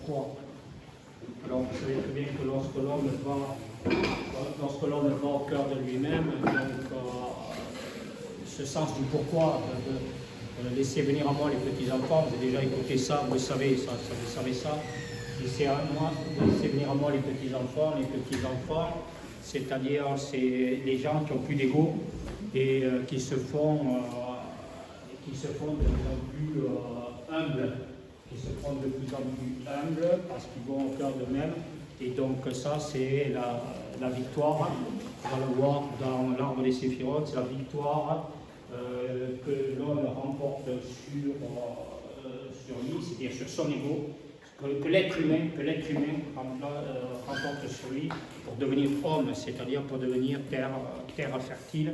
Pourquoi? Alors vous savez très bien que lorsque l'homme va au cœur de lui-même, donc ce sens du pourquoi, de laisser venir à moi les petits-enfants, vous avez déjà écouté ça, vous savez ça, vous savez ça. Laisser venir à moi les petits-enfants, c'est-à-dire c'est les gens qui ont plus d'ego et qui se font de plus en plus humbles, parce qu'ils vont au cœur d'eux-mêmes. Et donc ça, c'est la victoire. On va le voir dans l'arbre des séphirotes, c'est la victoire que l'homme remporte sur lui, c'est-à-dire sur son ego, que l'être humain remporte sur lui pour devenir homme, c'est-à-dire pour devenir terre fertile.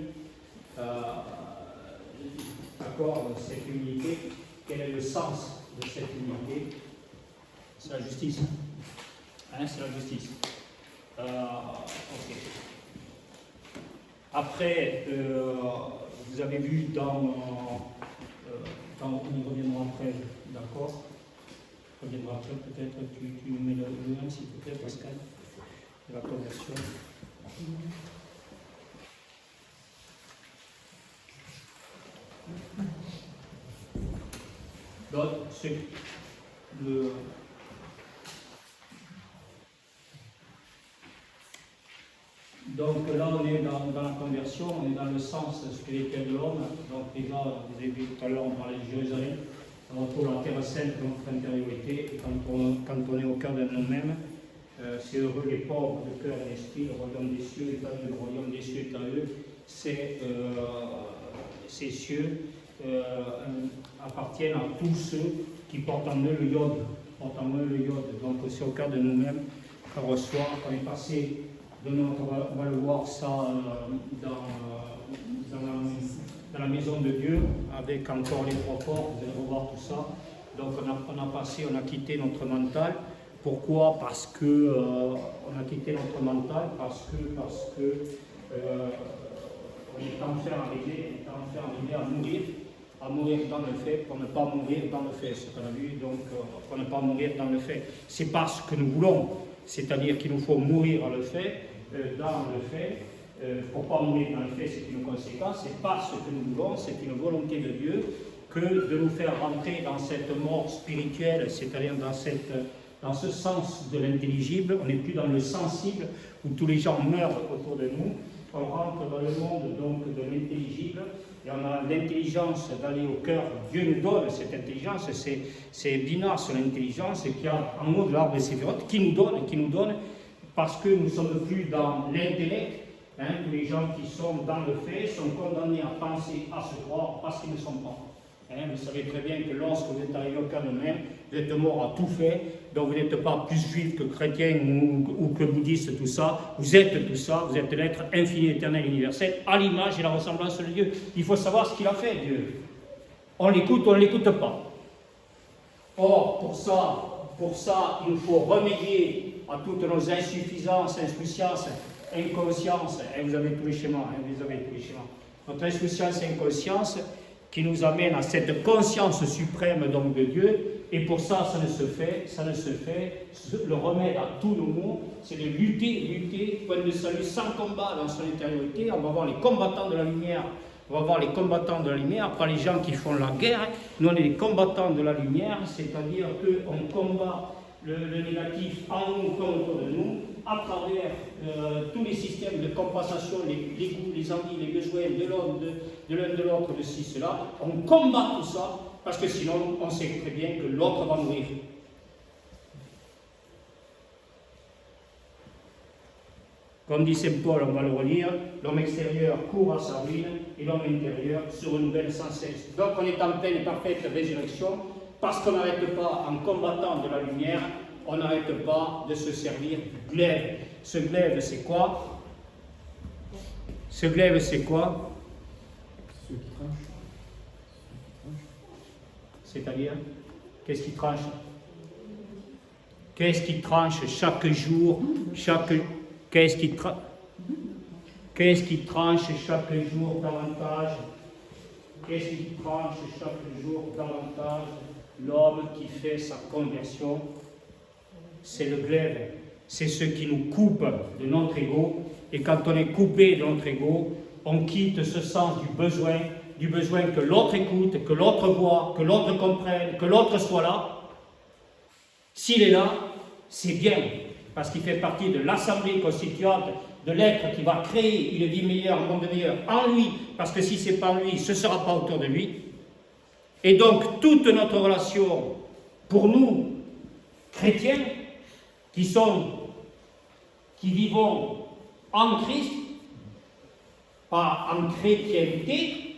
D'accord, cette unité, quel est le sens de cette unité? C'est la justice. C'est la justice. Okay. Après, vous avez vu on y reviendra après, d'accord? On y reviendra après, peut-être tu mets le lien, s'il te plaît, Pascal, de la conversion. Donc là, on est dans la conversion, on est dans le sens spirituel de l'homme. Donc déjà, vous avez vu tout à l'heure, on parlait de Jérusalem, on retrouve la terre sainte, notre intériorité, et quand on est au cœur de nous-mêmes, c'est heureux les pauvres de cœur et d'esprit, le royaume des cieux est à eux, le royaume des cieux est à eux. Ces cieux appartiennent à tous ceux qui portent en eux le iode. Donc c'est au cœur de nous-mêmes qu'on reçoit, qu'on est passé de notre, on va le voir ça dans la maison de Dieu, avec encore les trois corps, vous allez revoir tout ça. Donc on a quitté notre mental. Pourquoi? Parce que on a quitté notre mental, parce que on est enfin arrivé à mourir dans le fait, pour ne pas mourir dans le fait. C'est ce qu'on a vu, donc pour ne pas mourir dans le fait. C'est parce que nous voulons, c'est-à-dire qu'il nous faut mourir dans le fait, pour ne pas mourir dans le fait, c'est une conséquence, c'est parce que nous voulons, c'est une volonté de Dieu, que de nous faire rentrer dans cette mort spirituelle, c'est-à-dire dans ce sens de l'intelligible. On n'est plus dans le sensible, où tous les gens meurent autour de nous. On rentre dans le monde donc de l'intelligible, et on a l'intelligence d'aller au cœur. Dieu nous donne cette intelligence, c'est Binas, l'intelligence, qui a en haut de l'arbre des séphirotes, qui nous donne, parce que nous ne sommes plus dans l'intellect. Tous les gens qui sont dans le fait sont condamnés à penser, à se croire, parce qu'ils ne sont pas. Vous savez très bien que lorsque vous êtes arrivé au cœur de même, vous êtes mort à tout fait, donc vous n'êtes pas plus juif que chrétien ou que bouddhiste, tout ça. Vous êtes tout ça, vous êtes l'être infini, éternel, universel, à l'image et la ressemblance de Dieu. Il faut savoir ce qu'il a fait, Dieu. On l'écoute ou on ne l'écoute pas. Or, pour ça, il nous faut remédier à toutes nos insuffisances, insouciances, inconscience. Vous avez tous les schémas, Notre insouciance et inconscience qui nous amène à cette conscience suprême donc de Dieu, et pour ça, ça ne se fait, le remède à tous nos maux, c'est de lutter, point de salut sans combat dans son intériorité. On va voir les combattants de la lumière, après les gens qui font la guerre, nous on est les combattants de la lumière, c'est-à-dire qu'on combat le négatif en nous comme autour de nous, à travers tous les systèmes de compensation, les goûts, les envies, les besoins de l'homme, de l'un de l'autre, de ci, cela. On combat tout ça, parce que sinon, on sait très bien que l'autre va mourir. Comme dit Saint Paul, on va le relire, l'homme extérieur court à sa ruine et l'homme intérieur se renouvelle sans cesse. Donc on est en pleine et parfaite résurrection, parce qu'on n'arrête pas, en combattant de la lumière, on n'arrête pas de se servir du glaive. Ce glaive, c'est quoi? Ceux qui tranchent. C'est-à-dire, qu'est-ce qui tranche? Qu'est-ce qui tranche chaque jour, Qu'est-ce qui tranche chaque jour davantage? Qu'est-ce qui tranche chaque jour davantage? L'homme qui fait sa conversion c'est le glaive, c'est ce qui nous coupe de notre ego. Et quand on est coupé de notre ego, on quitte ce sens du besoin que l'autre écoute, que l'autre voit, que l'autre comprenne, que l'autre soit là. S'il est là, c'est bien, parce qu'il fait partie de l'assemblée constituante de l'être qui va créer une vie meilleure, un monde meilleur en lui, parce que si ce n'est pas en lui, ce ne sera pas autour de lui. Et donc, toute notre relation, pour nous, chrétiens, qui vivons en Christ, pas en chrétienté,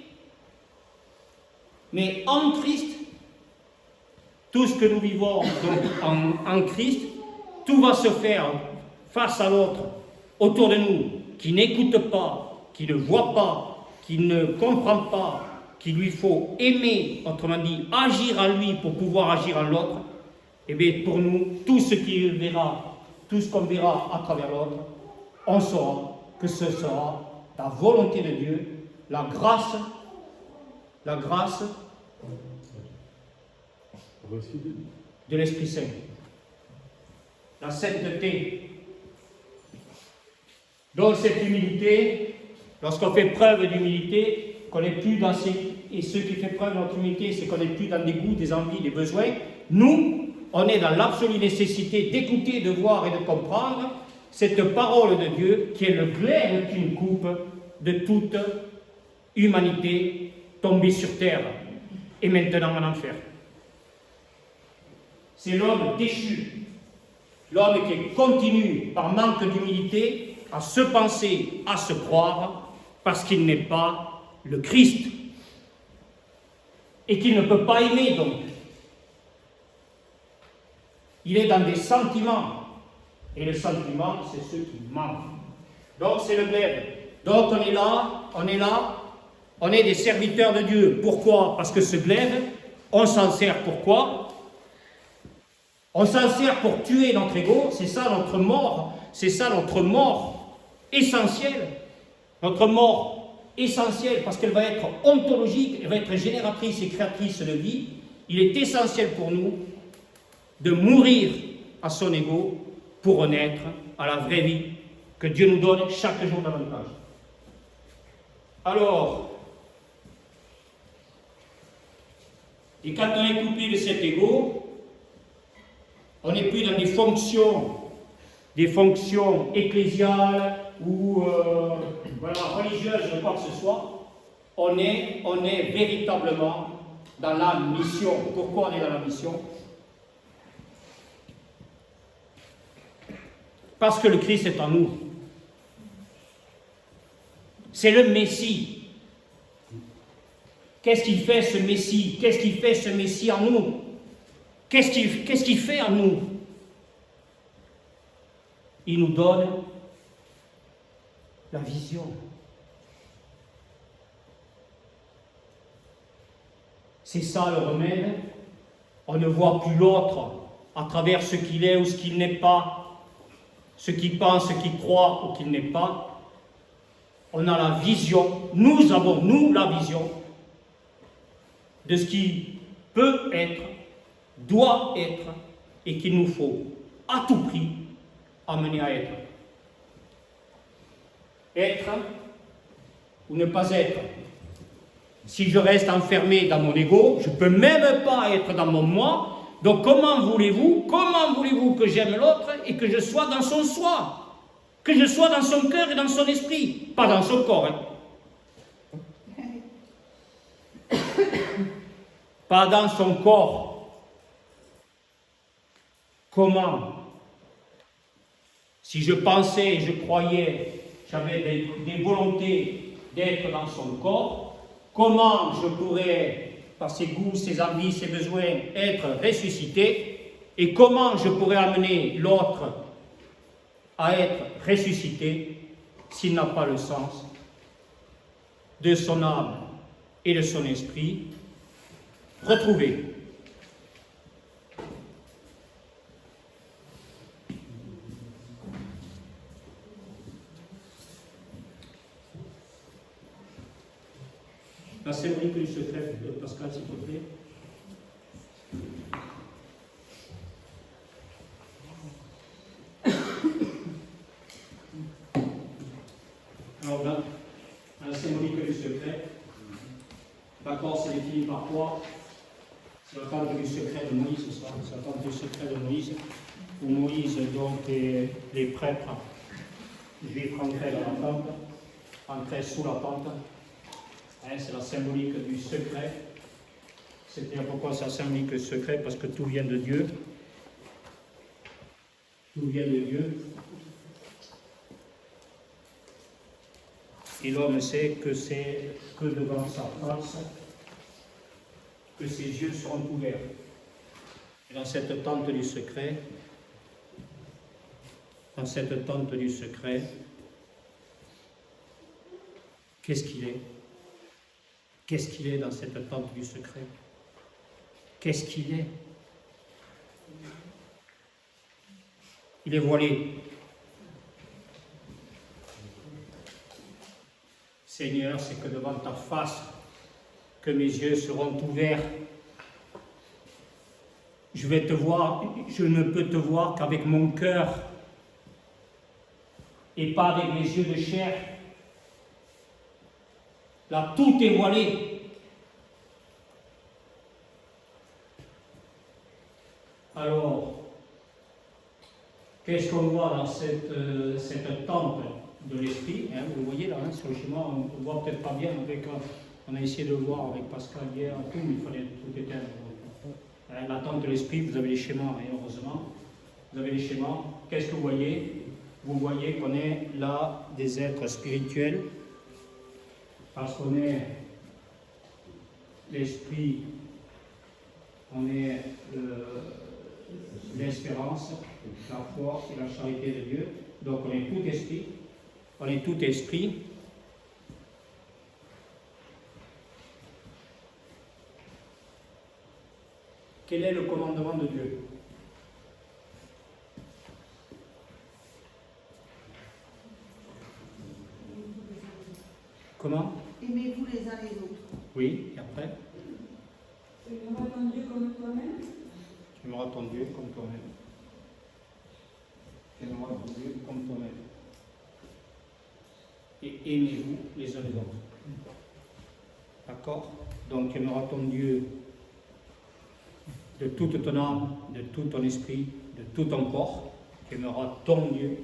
mais en Christ, tout ce que nous vivons donc en Christ, tout va se faire face à l'autre, autour de nous, qui n'écoute pas, qui ne voit pas, qui ne comprend pas, qu'il lui faut aimer, autrement dit, agir en lui pour pouvoir agir en l'autre. Et bien pour nous, tout ce qu'on verra à travers l'autre, on saura que ce sera la volonté de Dieu, la grâce de l'Esprit Saint, la sainteté. Donc cette humilité, lorsqu'on fait preuve d'humilité, qu'on n'est plus dans et ceux qui font preuve de notre humilité, c'est qu'on n'est plus dans des goûts, des envies, des besoins. Nous, on est dans l'absolue nécessité d'écouter, de voir et de comprendre cette parole de Dieu qui est le glaive qui nous coupe de toute humanité tombée sur terre et maintenant en enfer. C'est l'homme déchu, l'homme qui continue par manque d'humilité à se penser, à se croire, parce qu'il n'est pas le Christ et qu'il ne peut pas aimer donc. Il est dans des sentiments. Et le sentiment, c'est ce qui manque. Donc c'est le glaive. Donc on est des serviteurs de Dieu. Pourquoi? Parce que ce glaive, on s'en sert pourquoi? On s'en sert pour tuer notre ego, c'est ça notre mort essentielle. Notre mort essentielle, parce qu'elle va être ontologique, elle va être génératrice et créatrice de vie. Il est essentiel pour nous de mourir à son ego pour renaître à la vraie vie que Dieu nous donne chaque jour davantage. Alors, et quand on est coupé de cet ego, on n'est plus dans des fonctions ecclésiales ou religieuses ou quoi que ce soit. On est véritablement dans la mission. Pourquoi on est dans la mission? Parce que le Christ est en nous. C'est le Messie. Qu'est-ce qu'il fait ce Messie? Qu'est-ce qu'il fait ce Messie en nous? Qu'est-ce qu'il fait en nous? Il nous donne la vision. C'est ça le remède. On ne voit plus l'autre à travers ce qu'il est ou ce qu'il n'est pas. Ce qui pense, ce qui croit ou qui n'est pas, on a la vision, nous avons, la vision de ce qui peut être, doit être, et qu'il nous faut à tout prix amener à être. Être ou ne pas être. Si je reste enfermé dans mon ego, je ne peux même pas être dans mon moi. Donc comment voulez-vous que j'aime l'autre et que je sois dans son soi, que je sois dans son cœur et dans son esprit, pas dans son corps, pas dans son corps. Comment? Si je pensais et je croyais, j'avais des volontés d'être dans son corps, comment je pourrais, par ses goûts, ses envies, ses besoins, être ressuscité, et comment je pourrais amener l'autre à être ressuscité s'il n'a pas le sens de son âme et de son esprit retrouvé. La symbolique du secret de Pascal, s'il vous plaît. Alors, dans la symbolique du secret, d'accord, c'est défini par quoi? C'est la tente du secret de Moïse, c'est ça? C'est la tente du secret de Moïse, où Moïse, donc, et les prêtres juifs rentraient dans la tente, rentraient sous la tente. Hein, c'est la symbolique du secret. C'est-à-dire pourquoi c'est la symbolique du secret? Parce que tout vient de Dieu. Tout vient de Dieu. Et l'homme sait que c'est que devant sa face que ses yeux seront ouverts. Et dans cette tente du secret, qu'est-ce qu'il est? Qu'est-ce qu'il est dans cette tente du secret? Qu'est-ce qu'il est? Il est voilé. Seigneur, c'est que devant ta face, que mes yeux seront ouverts. Je vais te voir, je ne peux te voir qu'avec mon cœur et pas avec mes yeux de chair. Là, tout est voilé. Alors, qu'est-ce qu'on voit dans cette tente de l'esprit, hein, vous le voyez là, hein, sur le schéma, on ne voit peut-être pas bien, on a essayé de le voir avec Pascal hier, tout, mais il fallait tout éteindre. La tente de l'esprit, vous avez les schémas, hein, heureusement, vous avez les schémas. Qu'est-ce que vous voyez? Vous voyez qu'on est là des êtres spirituels, parce qu'on est l'esprit, on est l'espérance, la foi et la charité de Dieu. Donc on est tout esprit. On est tout esprit. Quel est le commandement de Dieu? Comment? Aimez-vous les uns les autres. Oui, et après? Tu aimeras ton Dieu comme toi-même. Tu aimeras ton Dieu comme toi-même. Tu aimeras ton Dieu comme toi-même. Et aimez-vous les uns les autres. D'accord? Donc tu aimeras ton Dieu de toute ton âme, de tout ton esprit, de tout ton corps. Tu aimeras ton Dieu.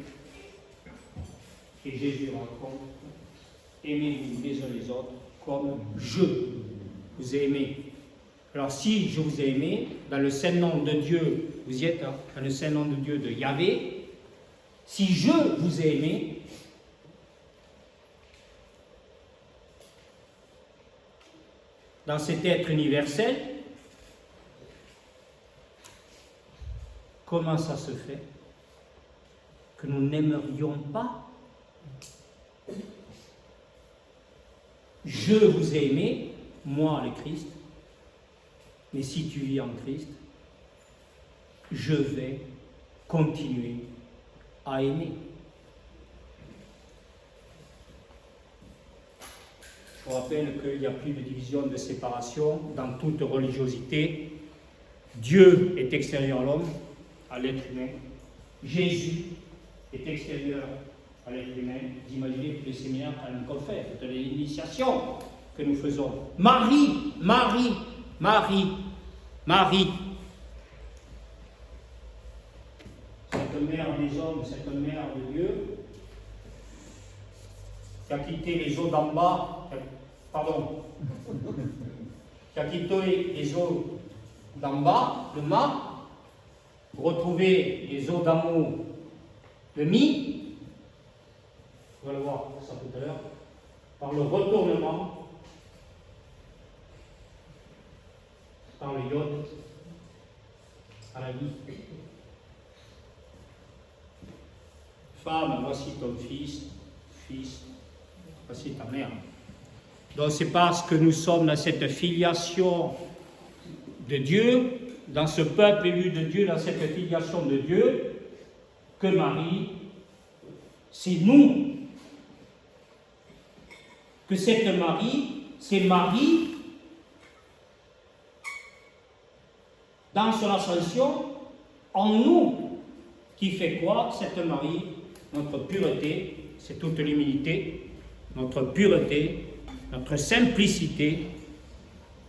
Et Jésus raconte, aimez-vous les uns les autres comme je vous ai aimé. Alors si je vous ai aimé, dans le saint nom de Dieu, vous y êtes, hein, dans le saint nom de Dieu de Yahvé, si je vous ai aimé, dans cet être universel, comment ça se fait que nous n'aimerions pas? Je vous ai aimé, moi le Christ, mais si tu vis en Christ, je vais continuer à aimer. Je vous rappelle qu'il n'y a plus de division, de séparation dans toute religiosité. Dieu est extérieur à l'homme, à l'être humain. Jésus est extérieur à l'être humain. Vous imaginez tous les séminaires qu'on fait, toutes les initiations que nous faisons. Marie, Marie, Marie, Marie. Cette mère des hommes, cette mère de Dieu, qui a quitté les eaux d'en bas, pardon, qui a quitté les eaux d'en bas, le mât, pour retrouver les eaux d'amour, le mi, on va le voir ça tout à l'heure, par le retournement, par le iode, à la vie. Femme, voici ton fils, fils, voici ta mère. Donc c'est parce que nous sommes dans cette filiation de Dieu, dans ce peuple élu de Dieu, dans cette filiation de Dieu, que Marie, c'est nous. Que cette Marie, c'est Marie, dans son ascension, en nous, qui fait quoi? Cette Marie, notre pureté, c'est toute l'humilité, notre pureté, notre simplicité,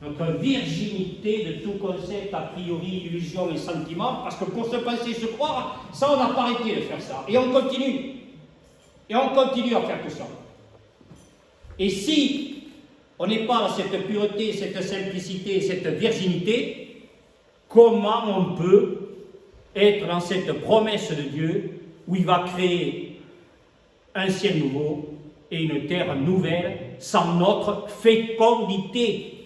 notre virginité de tout concept, a priori, illusion et sentiment, parce que pour se penser, se croire, ça, on n'a pas arrêté de faire ça. Et on continue. Et on continue à faire tout ça. Et si on n'est pas dans cette pureté, cette simplicité, cette virginité, comment on peut être dans cette promesse de Dieu où il va créer un ciel nouveau et une terre nouvelle sans notre fécondité.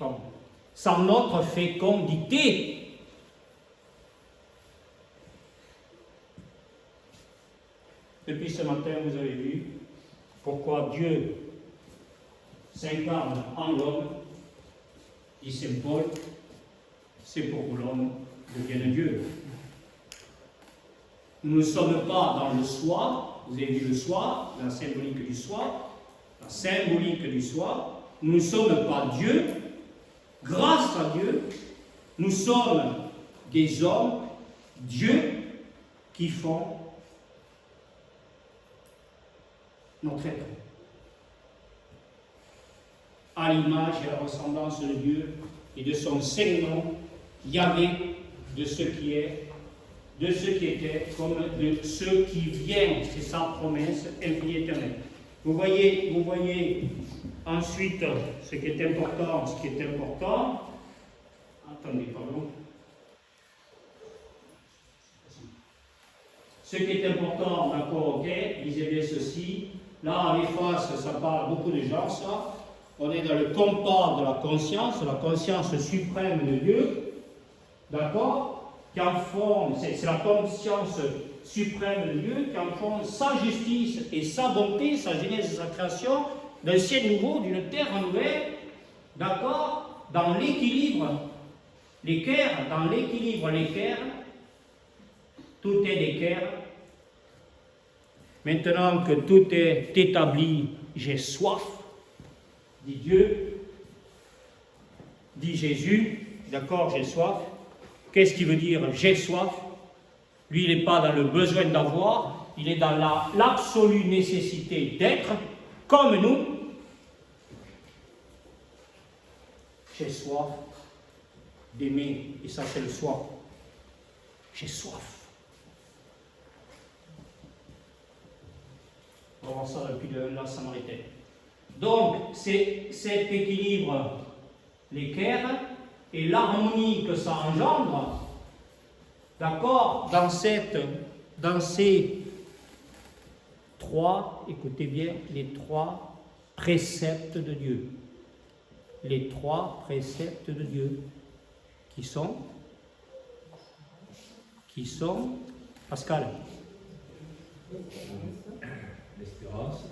Sans notre fécondité. Depuis ce matin, vous avez vu pourquoi Dieu s'incarne en l'homme, dit Saint Paul, c'est pour que l'homme devienne Dieu. Nous ne sommes pas dans le soi, vous avez vu le soi, la symbolique du soi, la symbolique du soi, nous ne sommes pas Dieu. Grâce à Dieu, nous sommes des hommes, Dieu, qui font notre être. À l'image et à la ressemblance de Dieu et de son saint nom, Yahvé, de ce qui est, de ce qui était, comme de ce qui vient. C'est sa promesse, elle vie éternelle. Vous voyez ensuite ce qui est important, Attendez, pardon. Ce qui est important, d'accord, ok, lisez bien ceci. Là, à l'efface, ça parle beaucoup de gens, ça. On est dans le compas de la conscience suprême de Dieu, d'accord, qui en font, c'est la conscience suprême de Dieu, qui en font sa justice et sa bonté, sa genèse et sa création, d'un ciel nouveau, d'une terre nouvelle, d'accord, dans l'équilibre, l'équerre, tout est l'équerre. Maintenant que tout est établi, j'ai soif, dit Dieu, dit Jésus, d'accord, j'ai soif. Qu'est-ce qui veut dire j'ai soif? Lui, il n'est pas dans le besoin d'avoir, il est dans l'absolue nécessité d'être comme nous. J'ai soif d'aimer, et ça c'est le soif. J'ai soif. On va voir ça depuis la Samaritaine. Donc, c'est cet équilibre, l'équerre, et l'harmonie que ça engendre, d'accord, dans ces trois, écoutez bien, les trois préceptes de Dieu. Les trois préceptes de Dieu, qui sont, Pascal? L'espérance,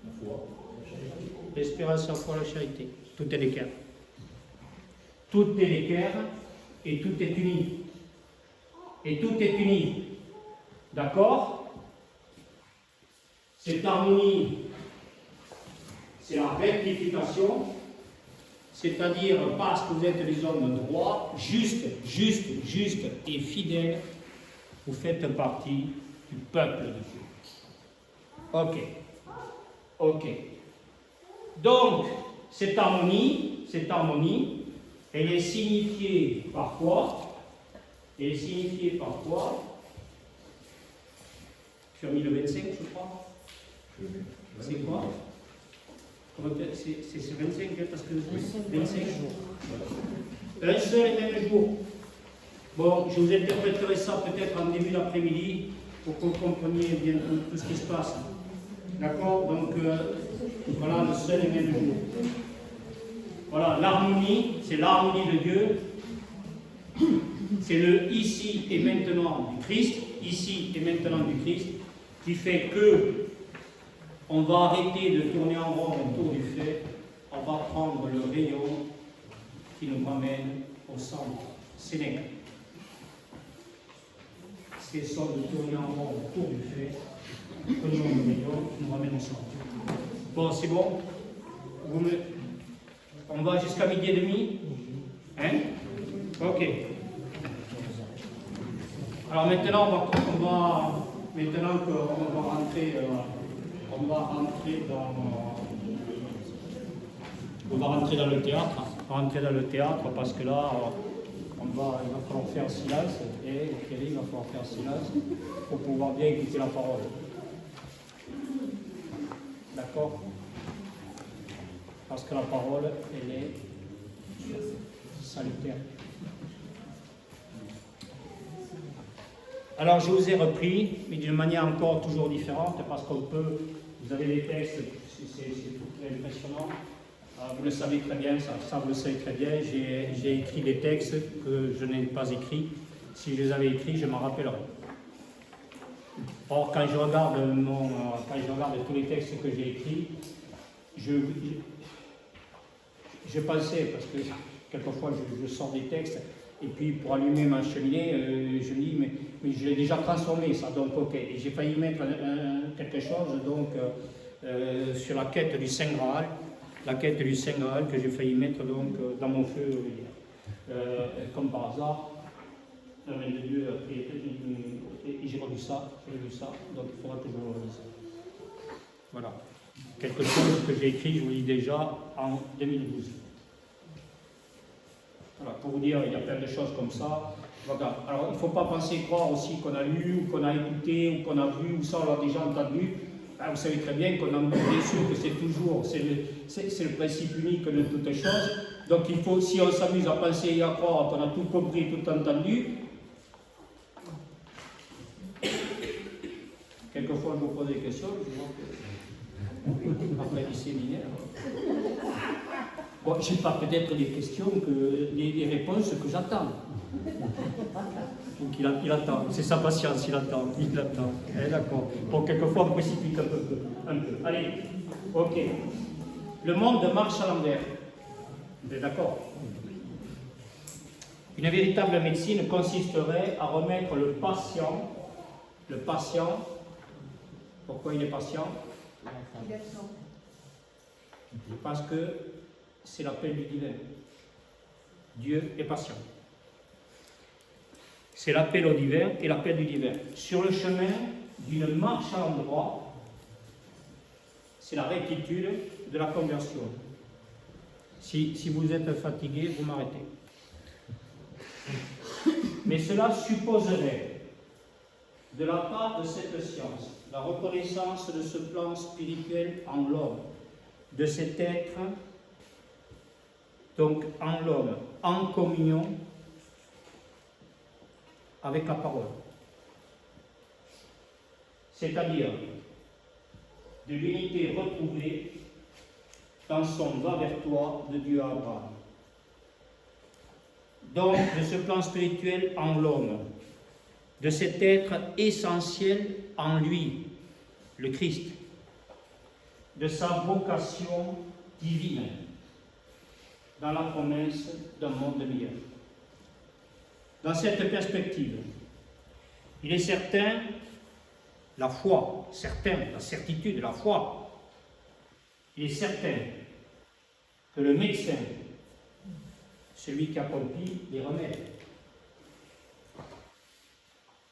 la foi, L'espérance, la foi, la charité. Tout est l'équerre. Tout est l'équerre et tout est uni. Et tout est uni. D'accord? Cette harmonie, c'est la rectification, c'est-à-dire parce que vous êtes des hommes droits, justes et fidèles, vous faites partie du peuple de Dieu. Ok. Donc, cette harmonie, elle est signifiée par quoi? Tu as mis le 25, je crois. C'est quoi? C'est 25, parce que 25 jours. Un seul et même jour. Bon, je vous interpréterai ça peut-être en début d'après-midi pour que vous compreniez bien tout ce qui se passe. D'accord? Donc, voilà, le seul et même jour. Voilà, l'harmonie, c'est l'harmonie de Dieu. C'est le ici et maintenant du Christ, qui fait que on va arrêter de tourner en rond autour du fait, on va prendre le rayon qui nous ramène au centre. Sénèque. Cessons de tourner en rond autour du fait, prenons le rayon qui nous ramène au centre. Bon, c'est bon? On va jusqu'à midi et demi? Hein? Ok. Alors maintenant, maintenant qu'on va rentrer On va rentrer dans le théâtre. On va rentrer dans le théâtre parce que là, il va falloir faire silence. Et Thierry, il va falloir faire silence pour pouvoir bien écouter la parole. D'accord? Parce que la parole, elle est salutaire. Alors je vous ai repris, mais d'une manière encore toujours différente, parce qu'on peut, vous avez les textes, c'est impressionnant, vous le savez très bien, ça vous le savez très bien, j'ai écrit des textes que je n'ai pas écrits. Si je les avais écrits, je m'en rappellerais. Or, quand je regarde tous les textes que j'ai écrits, je pensais, parce que quelquefois je sors des textes, et puis pour allumer ma cheminée, je me dis, mais je l'ai déjà transformé ça, donc ok. Et j'ai failli mettre quelque chose donc, sur la quête du Saint Graal, que j'ai failli mettre donc, dans mon feu, comme par hasard. La main de Dieu, et j'ai revu ça, donc il faudra que je le relise. Voilà. Quelque chose que j'ai écrit, je vous lis déjà, en 2012. Voilà, pour vous dire, il y a plein de choses comme ça. Voilà. Alors, il ne faut pas penser croire aussi qu'on a lu, ou qu'on a écouté, ou qu'on a vu, ou ça, on l'a déjà entendu. Ah, vous savez très bien qu'on a bien sûr que c'est toujours, c'est le principe unique de toutes choses. Donc, il faut, si on s'amuse à penser et à croire qu'on a tout compris, tout entendu, quelquefois, je vous pose des questions, je vois que après les séminaires. Bon, je n'ai pas peut-être des questions, des réponses que j'attends. Donc il attend, c'est sa patience, il attend. Eh, d'accord. Bon, quelquefois, on précipite un peu. Allez, ok. Le monde marche à l'envers. Vous êtes d'accord? Une véritable médecine consisterait à remettre le patient, pourquoi il est patient? Parce que c'est l'appel du divin. Dieu est patient. C'est l'appel au divin et l'appel du divin. Sur le chemin d'une marche à l'endroit, c'est la rectitude de la conversion. Si vous êtes fatigué, vous m'arrêtez. Mais cela supposerait, de la part de cette science, la reconnaissance de ce plan spirituel en l'homme, de cet être, donc en l'homme, en communion avec la parole. C'est-à-dire de l'unité retrouvée dans son va vers toi de Dieu à Abraham. Donc de ce plan spirituel en l'homme, de cet être essentiel en lui, le Christ, de sa vocation divine dans la promesse d'un monde meilleur. Dans cette perspective, il est certain, la certitude, la foi, il est certain que le médecin, celui qui accomplit les remèdes,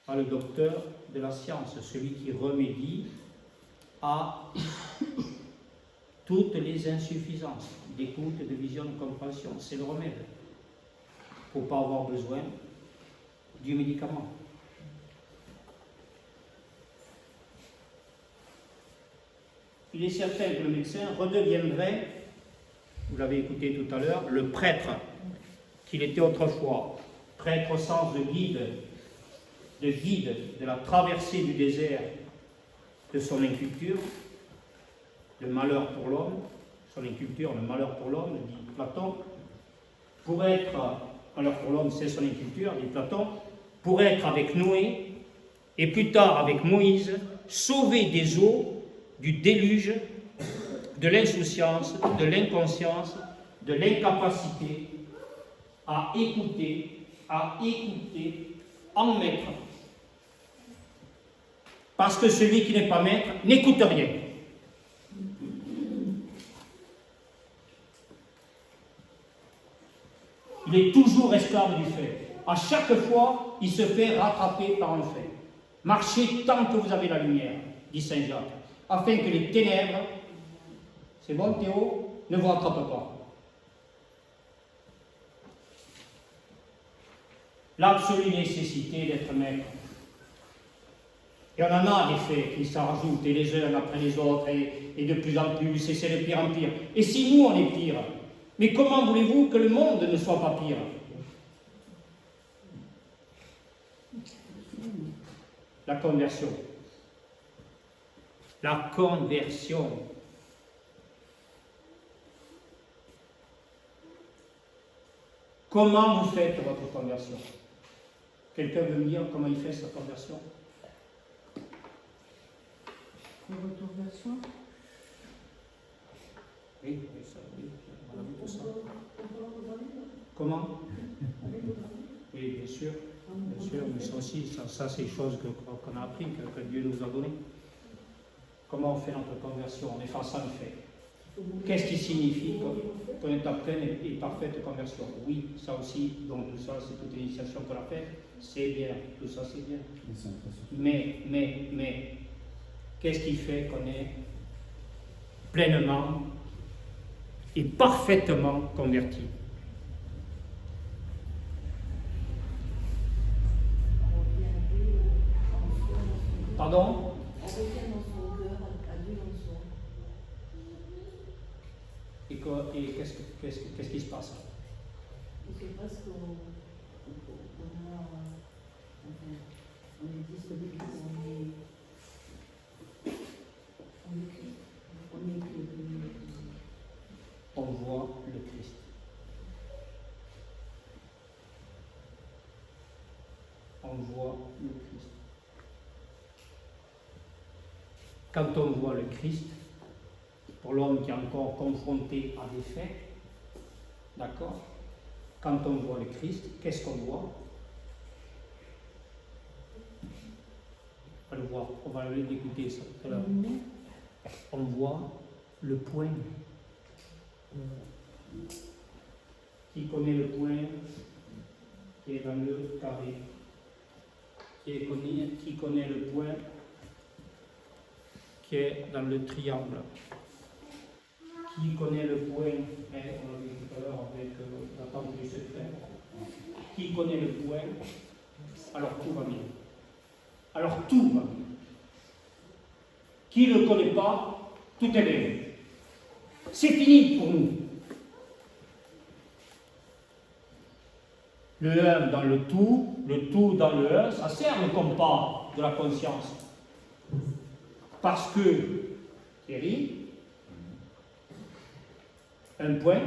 pas le docteur de la science, celui qui remédie à toutes les insuffisances d'écoute, de vision, de compréhension, c'est le remède pour ne pas avoir besoin du médicament. Il est certain que le médecin redeviendrait, vous l'avez écouté tout à l'heure, le prêtre qu'il était autrefois, prêtre au sens de guide de la traversée du désert de son inculture, le malheur pour l'homme, son inculture, le malheur pour l'homme, dit Platon. Pour être, malheur pour l'homme, c'est son inculture, dit Platon, pour être avec Noé, et plus tard avec Moïse, sauvé des eaux, du déluge, de l'insouciance, de l'inconscience, de l'incapacité à écouter, en maître. Parce que celui qui n'est pas maître n'écoute rien. Il est toujours esclave du fait. À chaque fois, il se fait rattraper par un fait. Marchez tant que vous avez la lumière, dit Saint Jacques. afin que les ténèbres, c'est bon Théo, ne vous rattrapent pas. L'absolue nécessité d'être maître. Et on en a des faits qui s'en rajoutent, et les uns après les autres, et de plus en plus, et c'est de pire en pire. Et si nous on est pire, mais comment voulez-vous que le monde ne soit pas pire? La conversion. La conversion. Comment vous faites votre conversion? Quelqu'un veut me dire comment il fait sa conversion? Conversion. Oui, on a vu tout ça. Comment? Oui, bien sûr, mais ça aussi, ça c'est des choses qu'on a appris, que Dieu nous a données. Comment on fait notre conversion en effaçant le fait? Qu'est-ce qui signifie qu'on est en pleine et parfaite conversion? Oui, ça aussi, donc tout ça, c'est toute l'initiation qu'on a faite, c'est bien, tout ça c'est bien. Mais, qu'est-ce qui fait qu'on est pleinement et parfaitement converti? Pardon? On revient dans son cœur, à Dieu en soi. Et qu'est-ce qui se passe? C'est parce qu'on est disponible, On voit le Christ. On voit le Christ. Quand on voit le Christ, pour l'homme qui est encore confronté à des faits, d'accord? Quand on voit le Christ, qu'est-ce qu'on voit? On va le voir, on va l'écouter ça tout à l'heure. On voit le point. Qui connaît le point qui est dans le carré? Qui connaît le point qui est dans le triangle? Qui connaît le point, on l'a vu tout à l'heure avec la table du secret. Qui connaît le point? Alors tout va bien. Alors tout va bien. Qui ne le connaît pas, tout est bien. C'est fini pour nous. Le 1 dans le tout dans le 1, ça sert le compas de la conscience. Parce que, Thierry, un point,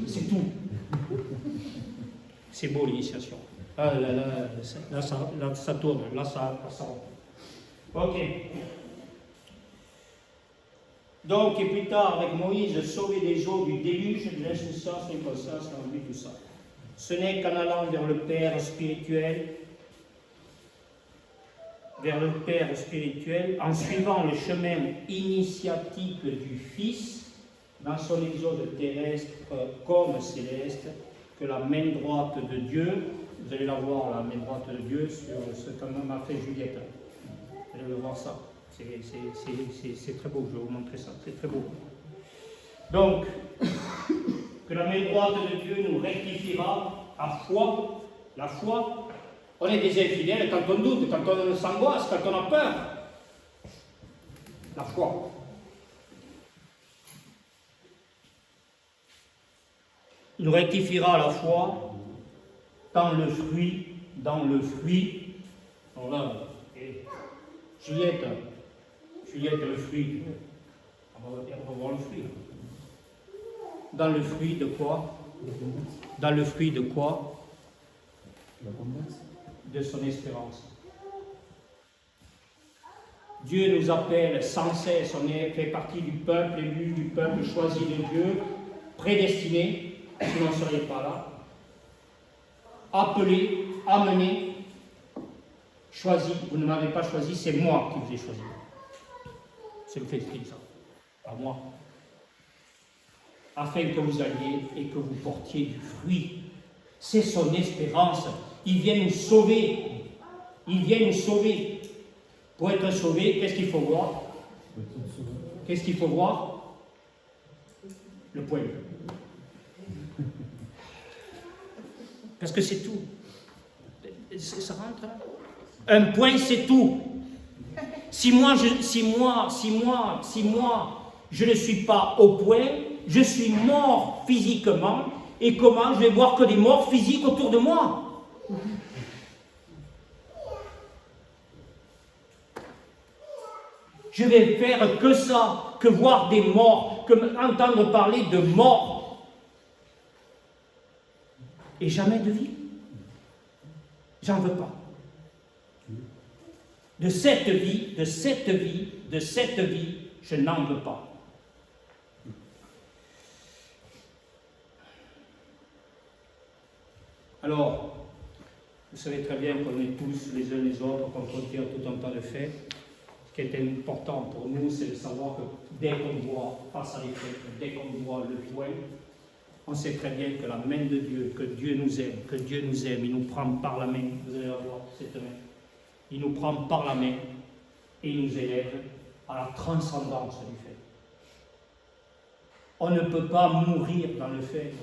c'est tout. C'est beau l'initiation. Ah là, ça tourne, là ça rentre. Ok. Donc, et plus tard, avec Moïse, sauvé des eaux du déluge, de l'insouciance, l'inconscience, on a vu tout ça. Ce n'est qu'en allant vers le Père spirituel, en suivant le chemin initiatique du Fils, dans son exode terrestre comme céleste, que la main droite de Dieu, vous allez la voir, la main droite de Dieu, sur ce que m'a fait Juliette. Vous allez voir ça. C'est très beau, je vais vous montrer ça, c'est très beau. Donc, que la main droite de Dieu nous rectifiera à foi, la foi. On est des infidèles quand on doute, quand on s'angoisse, quand on a peur. La foi. Il nous rectifiera à la fois dans le fruit. Alors là, Juliette, le fruit. On va voir le fruit. Dans le fruit de quoi? Dans le fruit de quoi? De son espérance. Dieu nous appelle sans cesse, on fait partie du peuple élu, du peuple choisi de Dieu, prédestiné, sinon on ne serait pas là, appelé, amené, choisi. Vous ne m'avez pas choisi, c'est moi qui vous ai choisi. C'est le Christ qui dit ça, pas moi. Afin que vous alliez et que vous portiez du fruit. C'est son espérance. Il vient nous sauver. Il vient nous sauver. Pour être sauvé, qu'est-ce qu'il faut voir? Qu'est-ce qu'il faut voir? Le point. Parce que c'est tout. Ça rentre là. Un point, c'est tout. Si moi, je ne suis pas au point, je suis mort physiquement, et comment je vais voir que des morts physiques autour de moi? Je vais faire que ça, que voir des morts, que entendre parler de morts. Et jamais de vie. J'en veux pas. De cette vie, je n'en veux pas. Alors, vous savez très bien qu'on est tous les uns les autres confrontés à tout un tas de faits. Ce qui est important pour nous, c'est de savoir que dès qu'on voit face à les faits, dès qu'on voit le point, on sait très bien que la main de Dieu, que Dieu nous aime, il nous prend par la main, vous allez la voir cette main, il nous prend par la main et il nous élève à la transcendance du fait. On ne peut pas mourir dans le fait.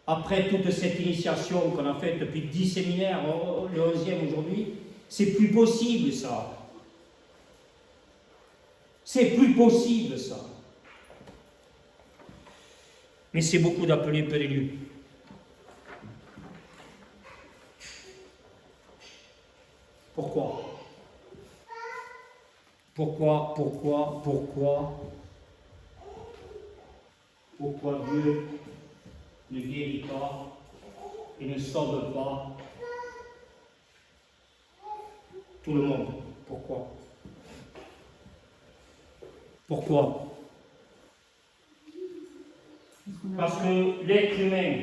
Après toute cette initiation qu'on a faite depuis 10 séminaires, le 11e aujourd'hui, c'est plus possible ça. C'est plus possible ça. Mais c'est beaucoup d'appeler peu d'élus. Pourquoi? Pourquoi Dieu ne guérit pas et ne sauve pas tout le monde? Pourquoi? Parce que l'être humain,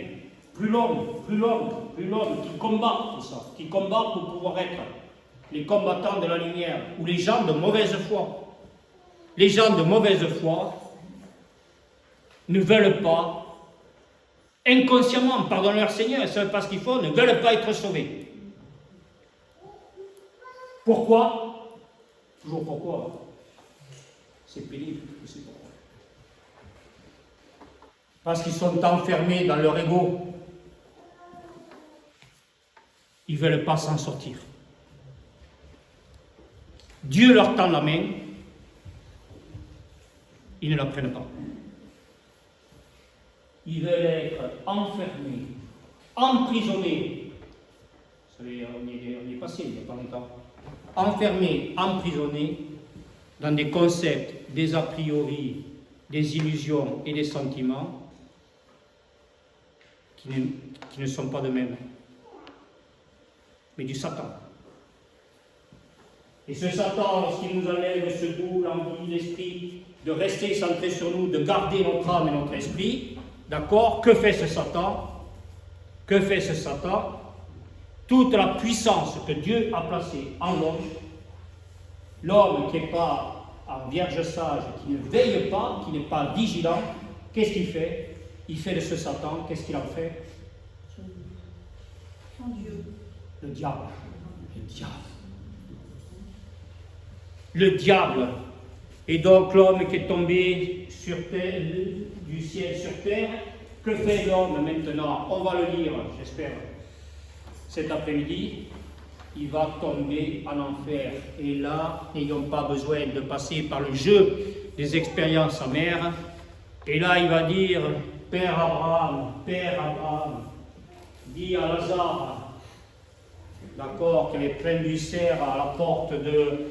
plus l'homme qui combat tout ça, qui combat pour pouvoir être les combattants de la lumière, ou les gens de mauvaise foi. Les gens de mauvaise foi ne veulent pas, inconsciemment, pardonnent leur Seigneur, ils ne savent pas ce qu'ils font, ne veulent pas être sauvés. Pourquoi? Toujours pourquoi? C'est pénible, je sais pourquoi. Parce qu'ils sont enfermés dans leur ego. Ils ne veulent pas s'en sortir. Dieu leur tend la main, ils ne la prennent pas. Ils veulent être enfermés, emprisonnés. Vous savez, on y est passé il n'y a pas longtemps. Enfermés, emprisonnés dans des concepts, des a priori, des illusions et des sentiments qui ne sont pas de même, mais du Satan. Et ce Satan, lorsqu'il nous enlève ce goût, l'envie, l'esprit, de rester centré sur nous, de garder notre âme et notre esprit, d'accord, que fait ce Satan? Toute la puissance que Dieu a placée en l'homme qui n'est pas en vierge sage, qui ne veille pas, qui n'est pas vigilant, qu'est-ce qu'il fait? Il fait de ce Satan, qu'est-ce qu'il en fait? Son Dieu. Le diable. Le diable. Et donc l'homme qui est tombé sur terre, du ciel sur terre, que fait l'homme maintenant? On va le lire, j'espère, cet après-midi. Il va tomber en enfer. Et là, n'ayons pas besoin de passer par le jeu des expériences amères. Et là, il va dire, Père Abraham, dis à Lazare, d'accord, qu'il est plein d'ulcères à la porte de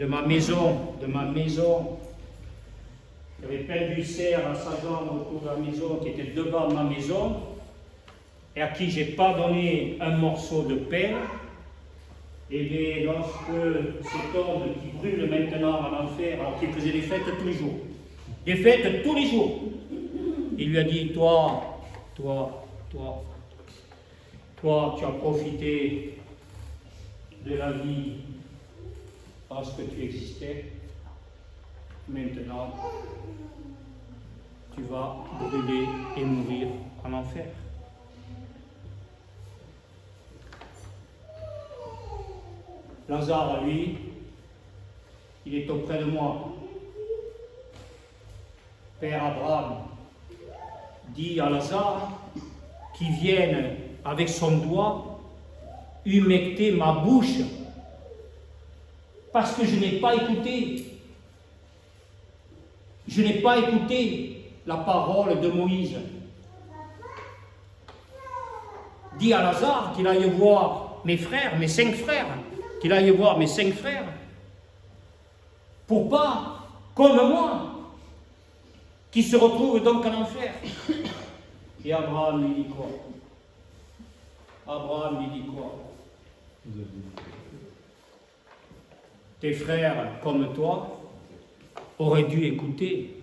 ma maison, il y avait plein d'ulcères à sa jambe autour de la maison, qui était devant ma maison, et à qui je n'ai pas donné un morceau de pain. Et bien, lorsque cet homme qui brûle maintenant en enfer, alors qu'il faisait des fêtes tous les jours, il lui a dit, toi, tu as profité de la vie lorsque tu existais, maintenant, tu vas brûler et mourir en enfer. Lazare, lui, il est auprès de moi. Père Abraham dit à Lazare qu'il vienne avec son doigt humecter ma bouche parce que je n'ai pas écouté. Je n'ai pas écouté la parole de Moïse. Dis à Lazare qu'il aille voir mes frères, mes 5 frères, qu'il aille voir mes 5 frères, pour pas, comme moi, qui se retrouve donc en enfer. Et Abraham lui dit quoi? Abraham lui dit quoi? Tes frères, comme toi, auraient dû écouter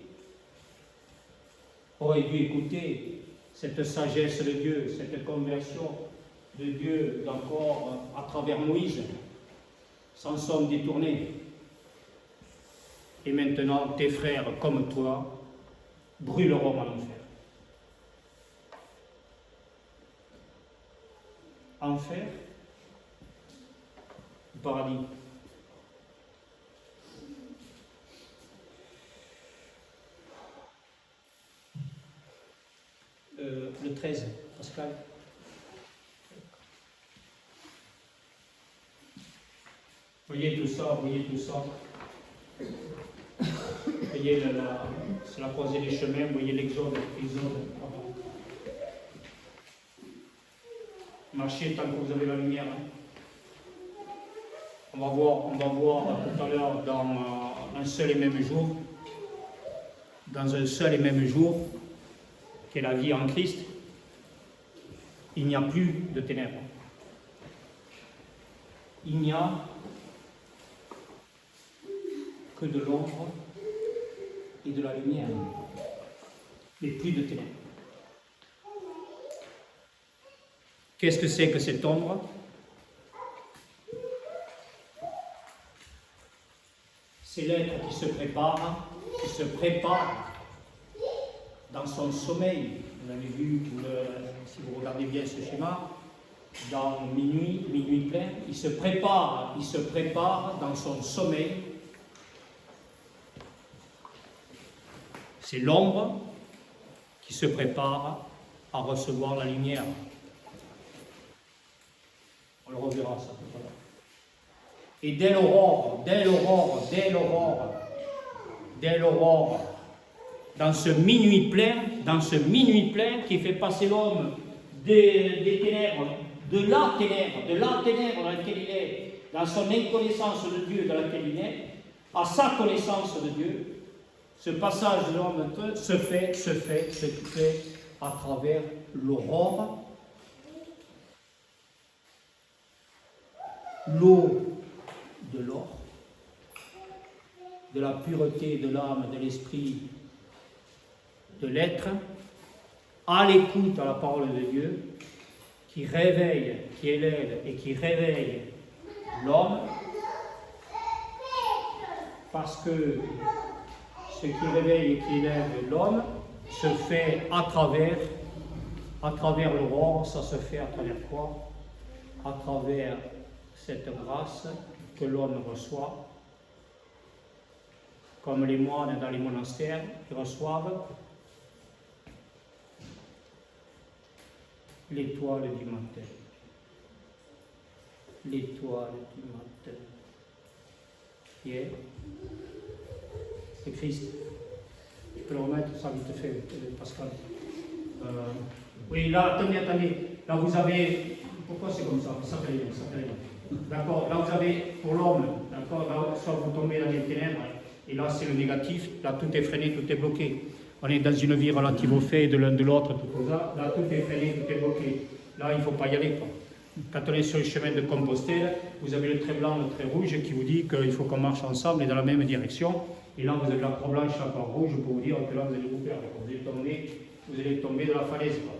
cette sagesse de Dieu, cette conversion de Dieu encore à travers Moïse, s'en sont détournés. Et maintenant, tes frères, comme toi, brûleront en enfer. Enfer ou paradis? Le 13, Pascal. Voyez tout ça, voyez tout ça. Voyez, c'est la croisée des chemins, voyez l'Exode. Marchez tant que vous avez la lumière. On va voir tout à l'heure dans un seul et même jour, qui est la vie en Christ, il n'y a plus de ténèbres. Il n'y a que de l'ombre et de la lumière, mais plus de ténèbres. Qu'est-ce que c'est que cette ombre? C'est l'être qui se prépare dans son sommeil. Vous avez vu, si vous regardez bien ce schéma, dans minuit plein, il se prépare dans son sommeil. C'est l'ombre qui se prépare à recevoir la lumière. On le reverra ça tout à l'heure. Et dès l'aurore, dans ce minuit plein qui fait passer l'homme des ténèbres, de la ténèbre dans laquelle il est, dans son inconnaissance de Dieu dans laquelle il est, à sa connaissance de Dieu, ce passage de l'homme se fait à travers l'aurore, l'eau de l'or, de la pureté de l'âme, de l'esprit, de l'être, à l'écoute à la parole de Dieu, qui réveille, qui élève et qui réveille l'homme, parce que ce qui réveille et qui élève l'homme se fait à travers l'aurore. Ça se fait à travers quoi? À travers cette grâce que l'homme reçoit, comme les moines dans les monastères qui reçoivent l'étoile du matin. L'étoile du matin. Qui est Christ. Je peux le remettre ça vite fait, Pascal. Oui, là, attendez. Là, vous avez... Pourquoi c'est comme ça? Ça fait rien. D'accord, là, vous avez, pour l'homme, d'accord, là, soit vous tombez dans les ténèbres, et là, c'est le négatif. Là, tout est freiné, tout est bloqué. On est dans une vie relative au fait de l'un de l'autre, tout ça. Là, tout est freiné, tout est bloqué. Là, il ne faut pas y aller, quoi. Quand on est sur le chemin de Compostelle, vous avez le trait blanc, le trait rouge qui vous dit qu'il faut qu'on marche ensemble et dans la même direction. Et là, vous avez la croix blanche, la croix rouge pour vous dire que là, vous allez vous perdre. Vous allez tomber de la falaise, quoi.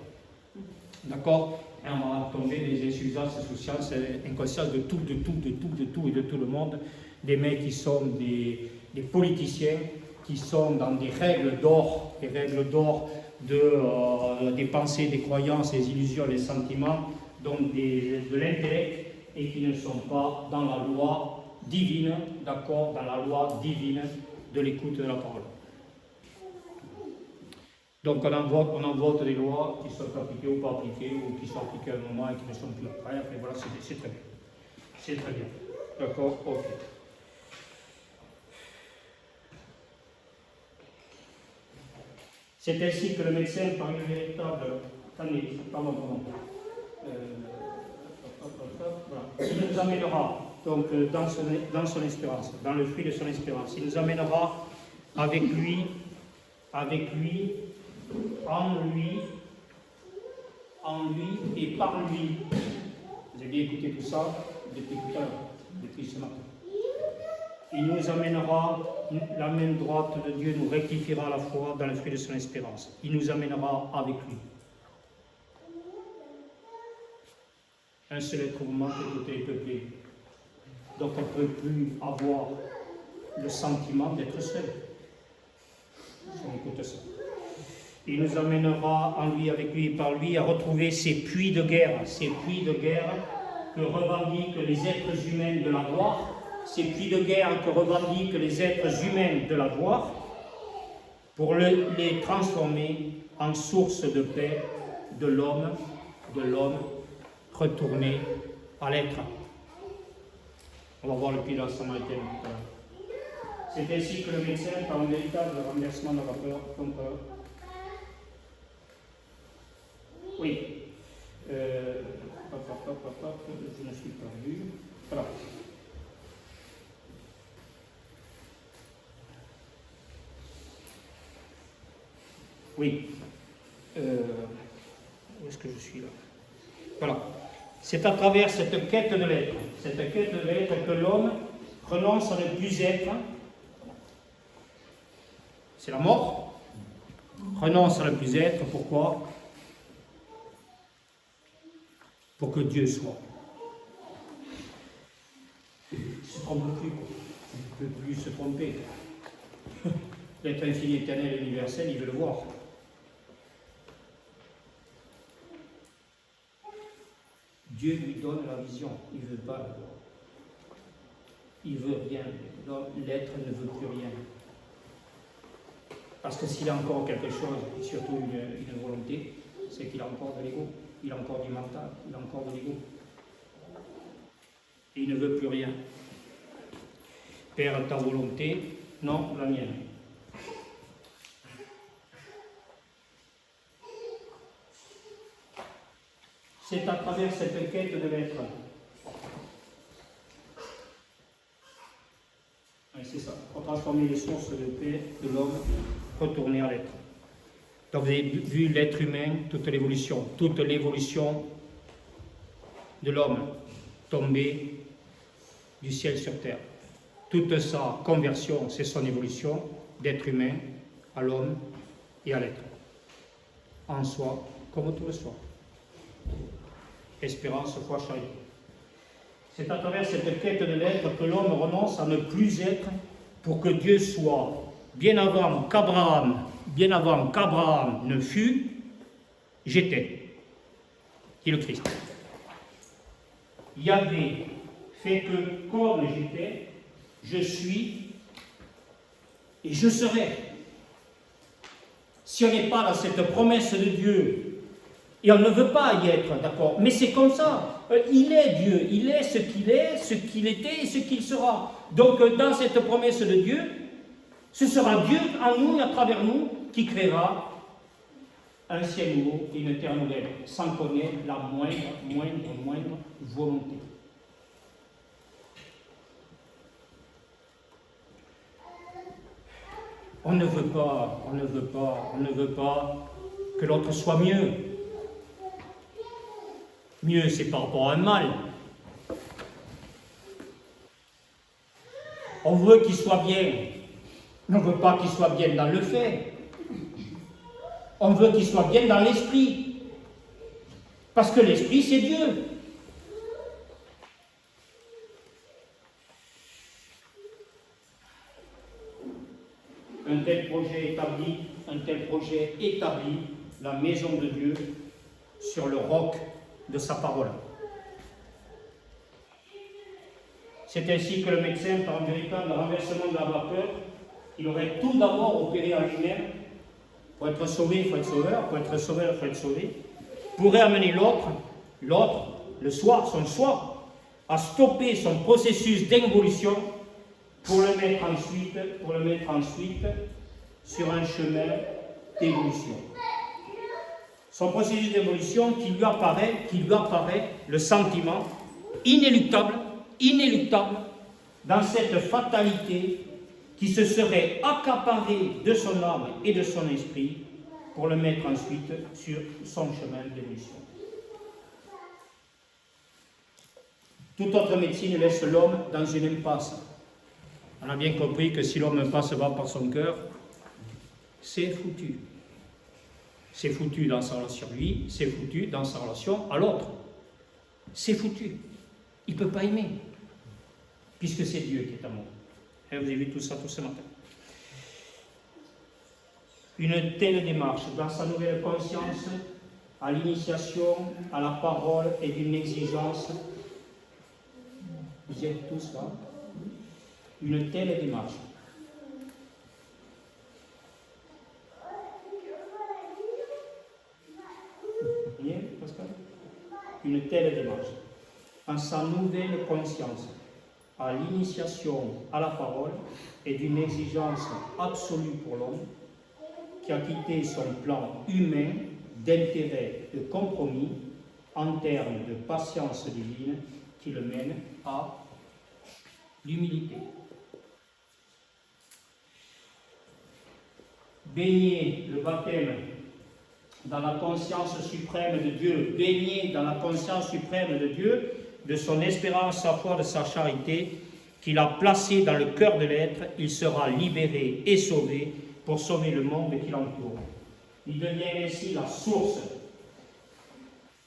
D'accord? Et on va tomber des insuffisances sociales, inconscience de tout et de tout le monde. Des mecs qui sont des politiciens, qui sont dans des règles d'or, des pensées, des croyances, des illusions, des sentiments, donc de l'intellect, et qui ne sont pas dans la loi divine, d'accord, dans la loi divine de l'écoute de la parole. Donc on en vote des lois qui sont appliquées ou pas appliquées, ou qui sont appliquées à un moment et qui ne sont plus après. Et voilà, c'est très bien. C'est très bien. D'accord, ok. C'est ainsi que le médecin, par une véritable... Pardon. Voilà. Il nous amènera donc dans son espérance, dans le fruit de son espérance. Il nous amènera avec lui, en lui et par lui. Vous avez bien écouté tout ça depuis tout à l'heure, depuis ce matin. Il nous amènera, la main droite de Dieu nous rectifiera à la fois dans le fruit de son espérance. Il nous amènera avec lui. Un seul être moment que tout est peuplé. Donc on ne peut plus avoir le sentiment d'être seul. On écoute ça. Il nous amènera en lui, avec lui et par lui, à retrouver ces puits de guerre que revendiquent les êtres humains de l'avoir, ces puits de guerre que revendiquent les êtres humains de l'avoir, pour les transformer en source de paix de l'homme retourné à l'être. On va voir le pilote samaritain tout à l'heure. C'est ainsi que le médecin, par un véritable renversement de vapeur, oui. Je ne suis pas vu. Voilà. Oui. Où est-ce que je suis là? Voilà. C'est à travers cette quête de l'être, que l'homme renonce à ne plus être. C'est la mort. Renonce à ne plus être. Pourquoi? Pour que Dieu soit. Il ne se trompe plus. Il ne peut plus se tromper. L'être infini, éternel et universel, il veut le voir. Dieu lui donne la vision, il ne veut pas le voir. Il ne veut rien. L'être ne veut plus rien. Parce que s'il a encore quelque chose, et surtout une volonté, c'est qu'il a encore de l'ego, il a encore du mental, il a encore de l'ego. Et il ne veut plus rien. Père, ta volonté, non, la mienne. C'est à travers cette quête de l'être. Oui, c'est ça, pour transformer les sources de paix de l'homme, retourner à l'être. Donc vous avez vu l'être humain, toute l'évolution de l'homme tombé du ciel sur terre. Toute sa conversion, c'est son évolution d'être humain à l'homme et à l'être. En soi, comme tout le soi. Espérance, foi, charité. C'est à travers cette quête de l'être que l'homme renonce à ne plus être pour que Dieu soit. Bien avant qu'Abraham ne fût, j'étais. Qui est le Christ. Yahvé fait que comme j'étais, je suis et je serai. Si on n'est pas dans cette promesse de Dieu, et on ne veut pas y être, d'accord, mais c'est comme ça. Il est Dieu, il est, ce qu'il était et ce qu'il sera. Donc dans cette promesse de Dieu, ce sera Dieu en nous et à travers nous qui créera un ciel nouveau et une terre nouvelle, sans qu'on ait la moindre volonté. On ne veut pas que l'autre soit mieux. Mieux, c'est par rapport à un mal. On veut qu'il soit bien. On ne veut pas qu'il soit bien dans le fait. On veut qu'il soit bien dans l'esprit. Parce que l'esprit, c'est Dieu. Un tel projet établit la maison de Dieu sur le roc de sa parole. C'est ainsi que le médecin, par un véritable renversement de la vapeur, il aurait tout d'abord opéré en lui-même. Pour être sauvé, il faut être sauveur. Pour être sauveur, il faut être sauvé. Pourrait amener l'autre, le soi, son soi, à stopper son processus d'involution pour le mettre ensuite sur un chemin d'évolution. Son processus d'évolution qui lui apparaît le sentiment inéluctable dans cette fatalité qui se serait accaparée de son âme et de son esprit pour le mettre ensuite sur son chemin d'évolution. Toute autre médecine laisse l'homme dans une impasse. On a bien compris que si l'homme passe pas par son cœur, c'est foutu. C'est foutu dans sa relation à lui, c'est foutu dans sa relation à l'autre. C'est foutu. Il ne peut pas aimer, puisque c'est Dieu qui est amour. Et vous avez vu tout ça tout ce matin. Une telle démarche, dans sa nouvelle conscience, à l'initiation, à la parole et d'une exigence, vous y êtes tous là, une telle démarche. Vous voyez, Pascal ? Une telle démarche, en sa nouvelle conscience, à l'initiation, à la parole et d'une exigence absolue pour l'homme, qui a quitté son plan humain d'intérêt, de compromis, en termes de patience divine, qui le mène à l'humilité. Baigner le baptême dans la conscience suprême de Dieu, baigner dans la conscience suprême de Dieu, de son espérance, sa foi, de sa charité, qu'il a placé dans le cœur de l'être, il sera libéré et sauvé pour sauver le monde qui l'entoure. Il devient ainsi la source,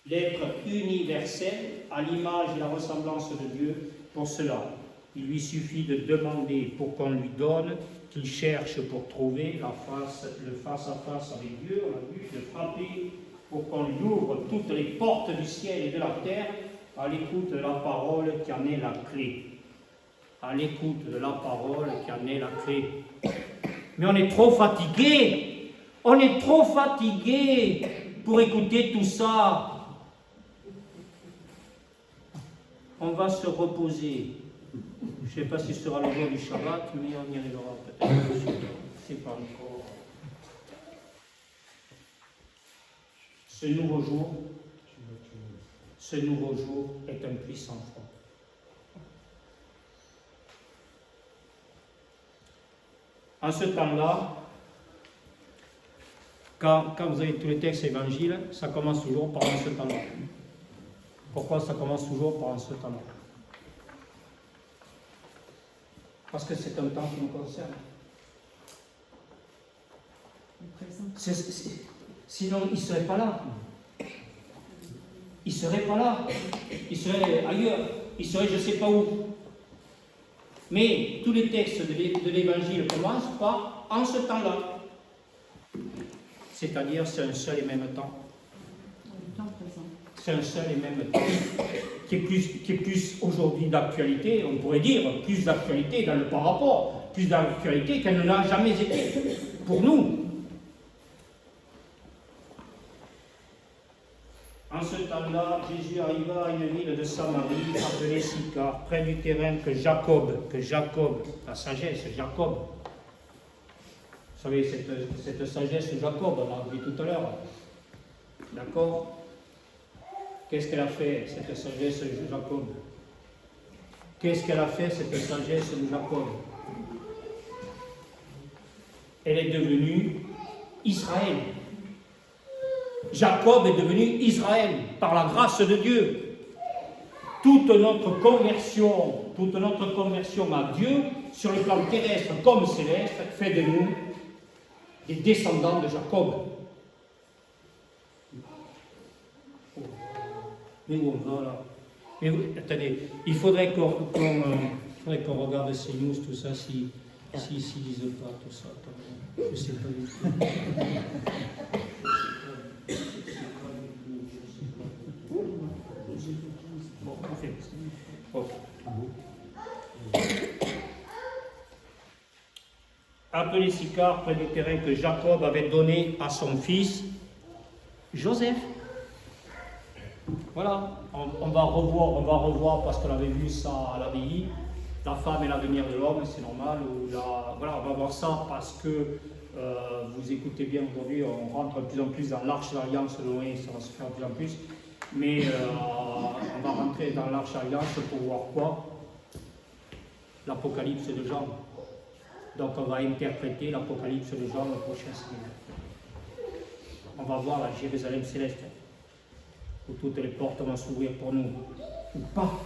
l'être universel à l'image et la ressemblance de Dieu. Pour cela, il lui suffit de demander pour qu'on lui donne, qu'il cherche pour trouver le face-à-face avec Dieu, on a vu, de frapper pour qu'on lui ouvre toutes les portes du ciel et de la terre à l'écoute de la parole qui en est la clé. À l'écoute de la parole qui en est la clé. Mais on est trop fatigué pour écouter tout ça. On va se reposer. Je ne sais pas si ce sera le jour du Shabbat, mais on y arrivera peut-être. C'est pas encore. Ce nouveau jour est un puissant front. En ce temps-là, quand vous avez tous les textes évangiles, ça commence toujours par en ce temps-là. Pourquoi ça commence toujours par en ce temps-là? Parce que c'est un temps qui nous concerne. Sinon, il ne serait pas là. Il ne serait pas là. Il serait ailleurs. Il serait je ne sais pas où. Mais tous les textes de l'Évangile commencent par en ce temps-là. C'est-à-dire, c'est un seul et même temps. C'est un seul et même temps. Qui est plus aujourd'hui d'actualité, on pourrait dire, plus d'actualité dans le par rapport, plus d'actualité qu'elle ne l'a jamais été pour nous. En ce temps-là, Jésus arriva à une ville de Samarie, appelée Sychar, près du terrain que Jacob, la sagesse, Jacob. Vous savez, cette sagesse Jacob, on l'a vu tout à l'heure. D'accord? Qu'est-ce qu'elle a fait, cette sagesse de Jacob? Qu'est-ce qu'elle a fait, cette sagesse de Jacob? Elle est devenue Israël. Jacob est devenu Israël par la grâce de Dieu. Toute notre conversion à Dieu, sur le plan terrestre comme céleste, fait de nous des descendants de Jacob. Mais où on va là? Mais attendez, il faudrait qu'on regarde ces news, tout ça, s'ils disent pas tout ça. Je ne sais pas du tout. Bon, on fait. Okay. appelé Sychar, près du terrain que Jacob avait donné à son fils Joseph. Voilà, on va revoir parce qu'on avait vu ça à l'abbaye. La femme et l'avenir de l'homme, c'est normal. Voilà, on va voir ça parce que vous écoutez bien aujourd'hui, on rentre de plus en plus dans l'arche d'alliance de Noé, ça va se faire de plus en plus. Mais on va rentrer dans l'arche d'alliance pour voir quoi? L'Apocalypse de Jean. Donc on va interpréter l'Apocalypse de Jean le prochain séminaire. On va voir la Jérusalem céleste, où toutes les portes vont s'ouvrir pour nous. Ou pas.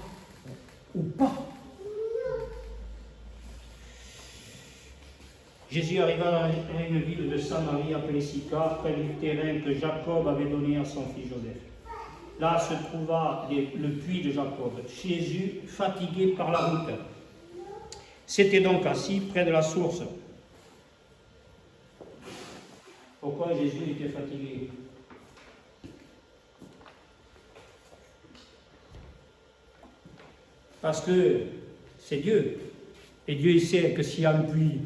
Ou pas. Jésus arriva dans une ville de Samarie appelée Sychar, près du terrain que Jacob avait donné à son fils Joseph. Là se trouva le puits de Jacob. Jésus, fatigué par la route, s'était donc assis près de la source. Pourquoi Jésus était fatigué? Parce que c'est Dieu. Et Dieu il sait que s'il y a un puits,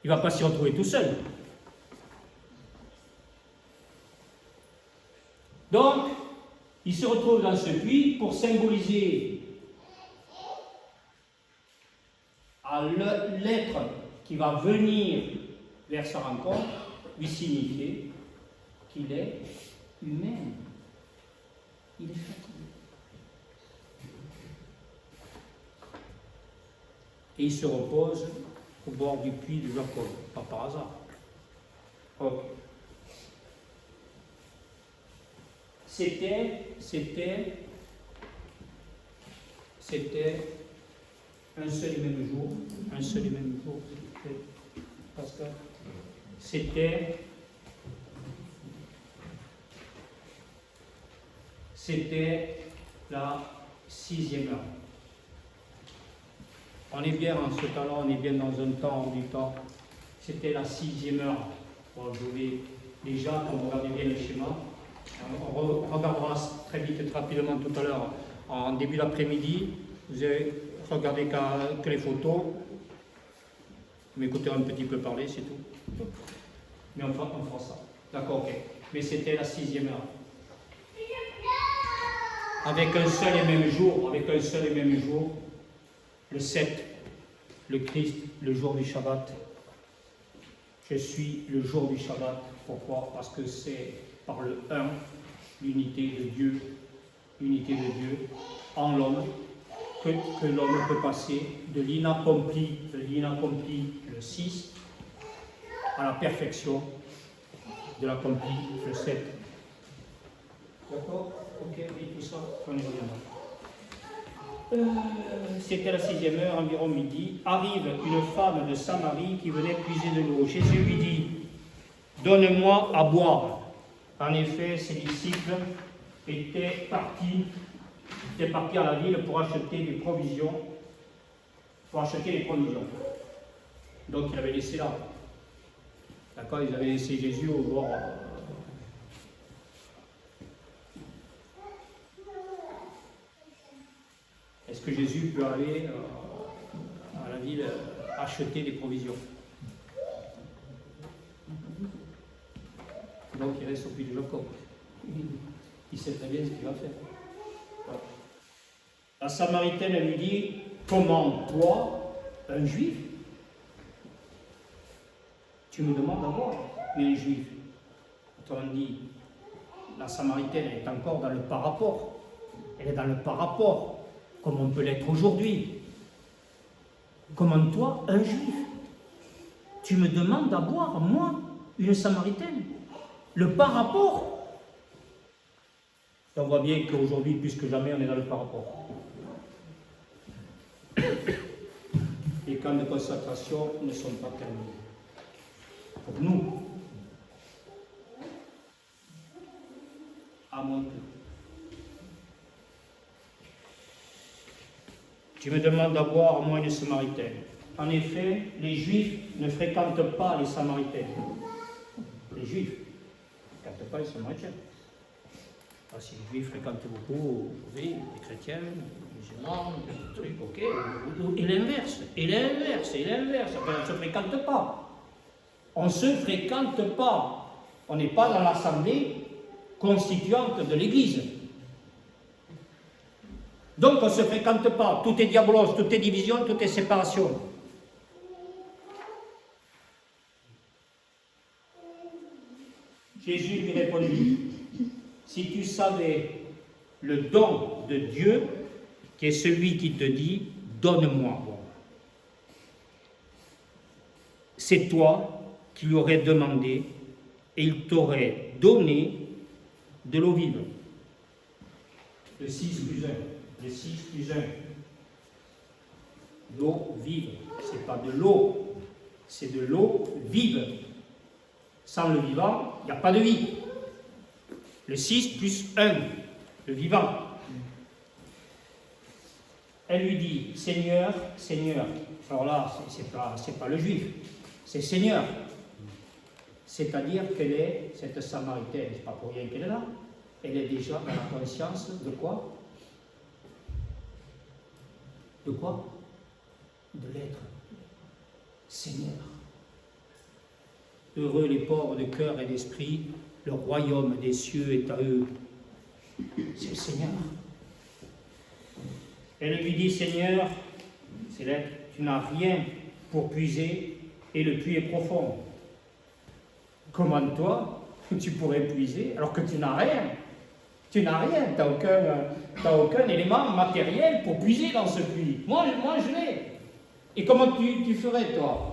il ne va pas s'y retrouver tout seul. Donc, il se retrouve dans ce puits pour symboliser à l'être qui va venir vers sa rencontre, lui signifier qu'il est humain. Il est fatigué. Et il se repose au bord du puits de Jacob, pas par hasard. Ok. C'était un seul et même jour, parce que c'était la 6e heure. On est bien en ce temps-là, on est bien dans un temps du temps. C'était la 6e heure. Bon, je vais déjà, quand vous regardez bien le schéma, on regardera très vite, très rapidement tout à l'heure, en début d'après-midi. Vous avez regardé que les photos. Vous m'écoutez un petit peu parler, c'est tout. Mais on fera ça. D'accord, ok. Mais c'était la 6e heure. Avec un seul et même jour, le 7, le Christ, le jour du Shabbat. Je suis le jour du Shabbat. Pourquoi? Parce que c'est par le 1, l'unité de Dieu en l'homme, que l'homme peut passer de l'inaccompli, le 6, à la perfection de l'accompli, le 7. D'accord? Ok, et tout ça, on y reviendra. C'était la 6e heure, environ midi. Arrive une femme de Samarie qui venait puiser de l'eau. Jésus lui dit, donne-moi à boire. En effet, ses disciples étaient partis à la ville pour acheter des provisions. Donc il avait laissé là. D'accord, ils avaient laissé Jésus au bord. Est-ce que Jésus peut aller à la ville acheter des provisions? Donc il reste au puits de Jacob. Il sait très bien ce qu'il va faire. Voilà. La Samaritaine lui dit, comment toi, un juif, tu me demandes à boire? Mais un juif, autrement dit, la Samaritaine est encore dans le par-rapport. Elle est dans le par-rapport, comme on peut l'être aujourd'hui. Comment toi, un juif, tu me demandes à boire, moi, une Samaritaine? Le par-rapport. On voit bien qu'aujourd'hui, plus que jamais, on est dans le par-rapport. Les camps de concentration ne sont pas terminés. Pour nous, à mon tour. Tu me demandes à boire, moi, une Samaritaine. En effet, les Juifs ne fréquentent pas les Samaritaines. Les Juifs ne fréquentent pas les Samaritaines. Si les juifs fréquentent beaucoup, oui, les chrétiens, les musulmans, les trucs, ok. Et l'inverse, et l'inverse, et l'inverse. Enfin, on ne se fréquente pas. On ne se fréquente pas. On n'est pas dans l'assemblée constituante de l'Église. Donc on ne se fréquente pas. Tout est diabolos, tout est division, tout est séparation. Jésus lui répondit, si tu savais le don de Dieu, qui est celui qui te dit, donne-moi. C'est toi qui lui aurais demandé et il t'aurait donné de l'eau vive. Le 6 plus 1. Le 6 plus 1. L'eau vive. Ce n'est pas de l'eau, c'est de l'eau vive. Sans le vivant, il n'y a pas de vie. Le 6 plus 1, le vivant. Elle lui dit, Seigneur, Seigneur. Alors là, c'est pas le juif, c'est Seigneur. C'est-à-dire qu'elle est, cette Samaritaine, c'est pas pour rien qu'elle est là, elle est déjà dans la conscience de quoi? De quoi? De l'être. Seigneur. Heureux les pauvres de cœur et d'esprit, le royaume des cieux est à eux. C'est le Seigneur. Elle lui dit, Seigneur, c'est l'être, tu n'as rien pour puiser et le puits est profond. Comment toi, tu pourrais puiser alors que tu n'as rien? Tu n'as rien, tu n'as aucun élément matériel pour puiser dans ce puits. Moi je l'ai. Et comment tu ferais, toi?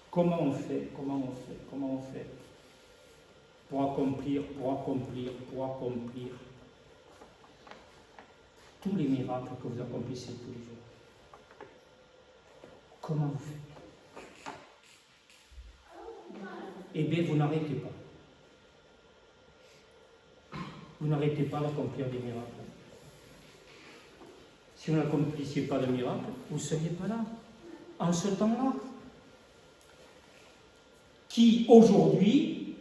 Comment on fait pour accomplir tous les miracles que vous accomplissez tous les jours? Comment vous faites? Eh bien, vous n'arrêtez pas. Vous n'arrêtez pas d'accomplir des miracles. Si vous n'accomplissiez pas de miracles, vous ne seriez pas là, en ce temps-là. Qui, aujourd'hui,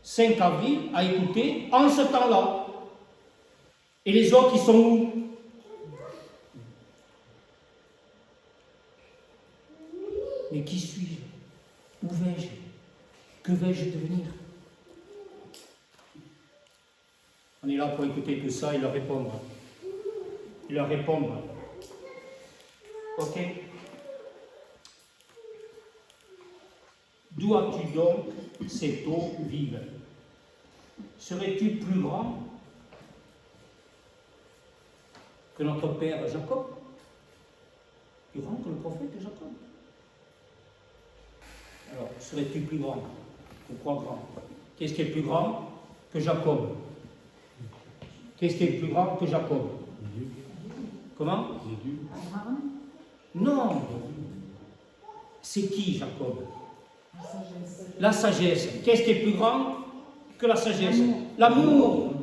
5 avril, a écouté en ce temps-là? Et les autres, ils sont où? Mais qui suis-je? Où vais-je? Que vais-je devenir? On est là pour écouter tout ça et leur répondre. Ok? D'où as-tu donc cette eau vive? Serais-tu plus grand que notre père Jacob? Plus grand que le prophète Jacob? Alors, serais-tu plus grand? Pourquoi grand? Qu'est-ce qui est plus grand que Jacob? Qu'est-ce qui est plus grand que Jacob? Comment? Non. C'est qui Jacob? La sagesse. Qu'est-ce qui est plus grand que la sagesse? L'amour.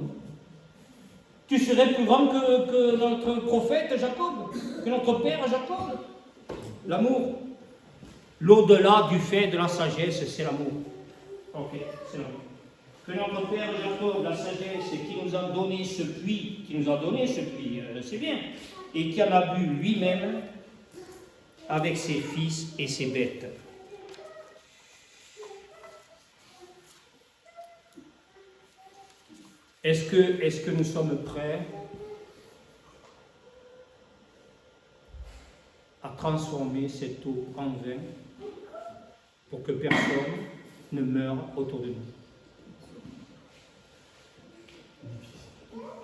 Tu serais plus grand que notre prophète Jacob, que notre père Jacob. L'amour. L'au-delà du fait de la sagesse, c'est l'amour. Ok, c'est l'amour. Que notre père Jacob, la sagesse, qui nous a donné ce puits, c'est bien, et qui en a bu lui-même avec ses fils et ses bêtes. Est-ce que nous sommes prêts à transformer cette eau en vin pour que personne ne meure autour de nous?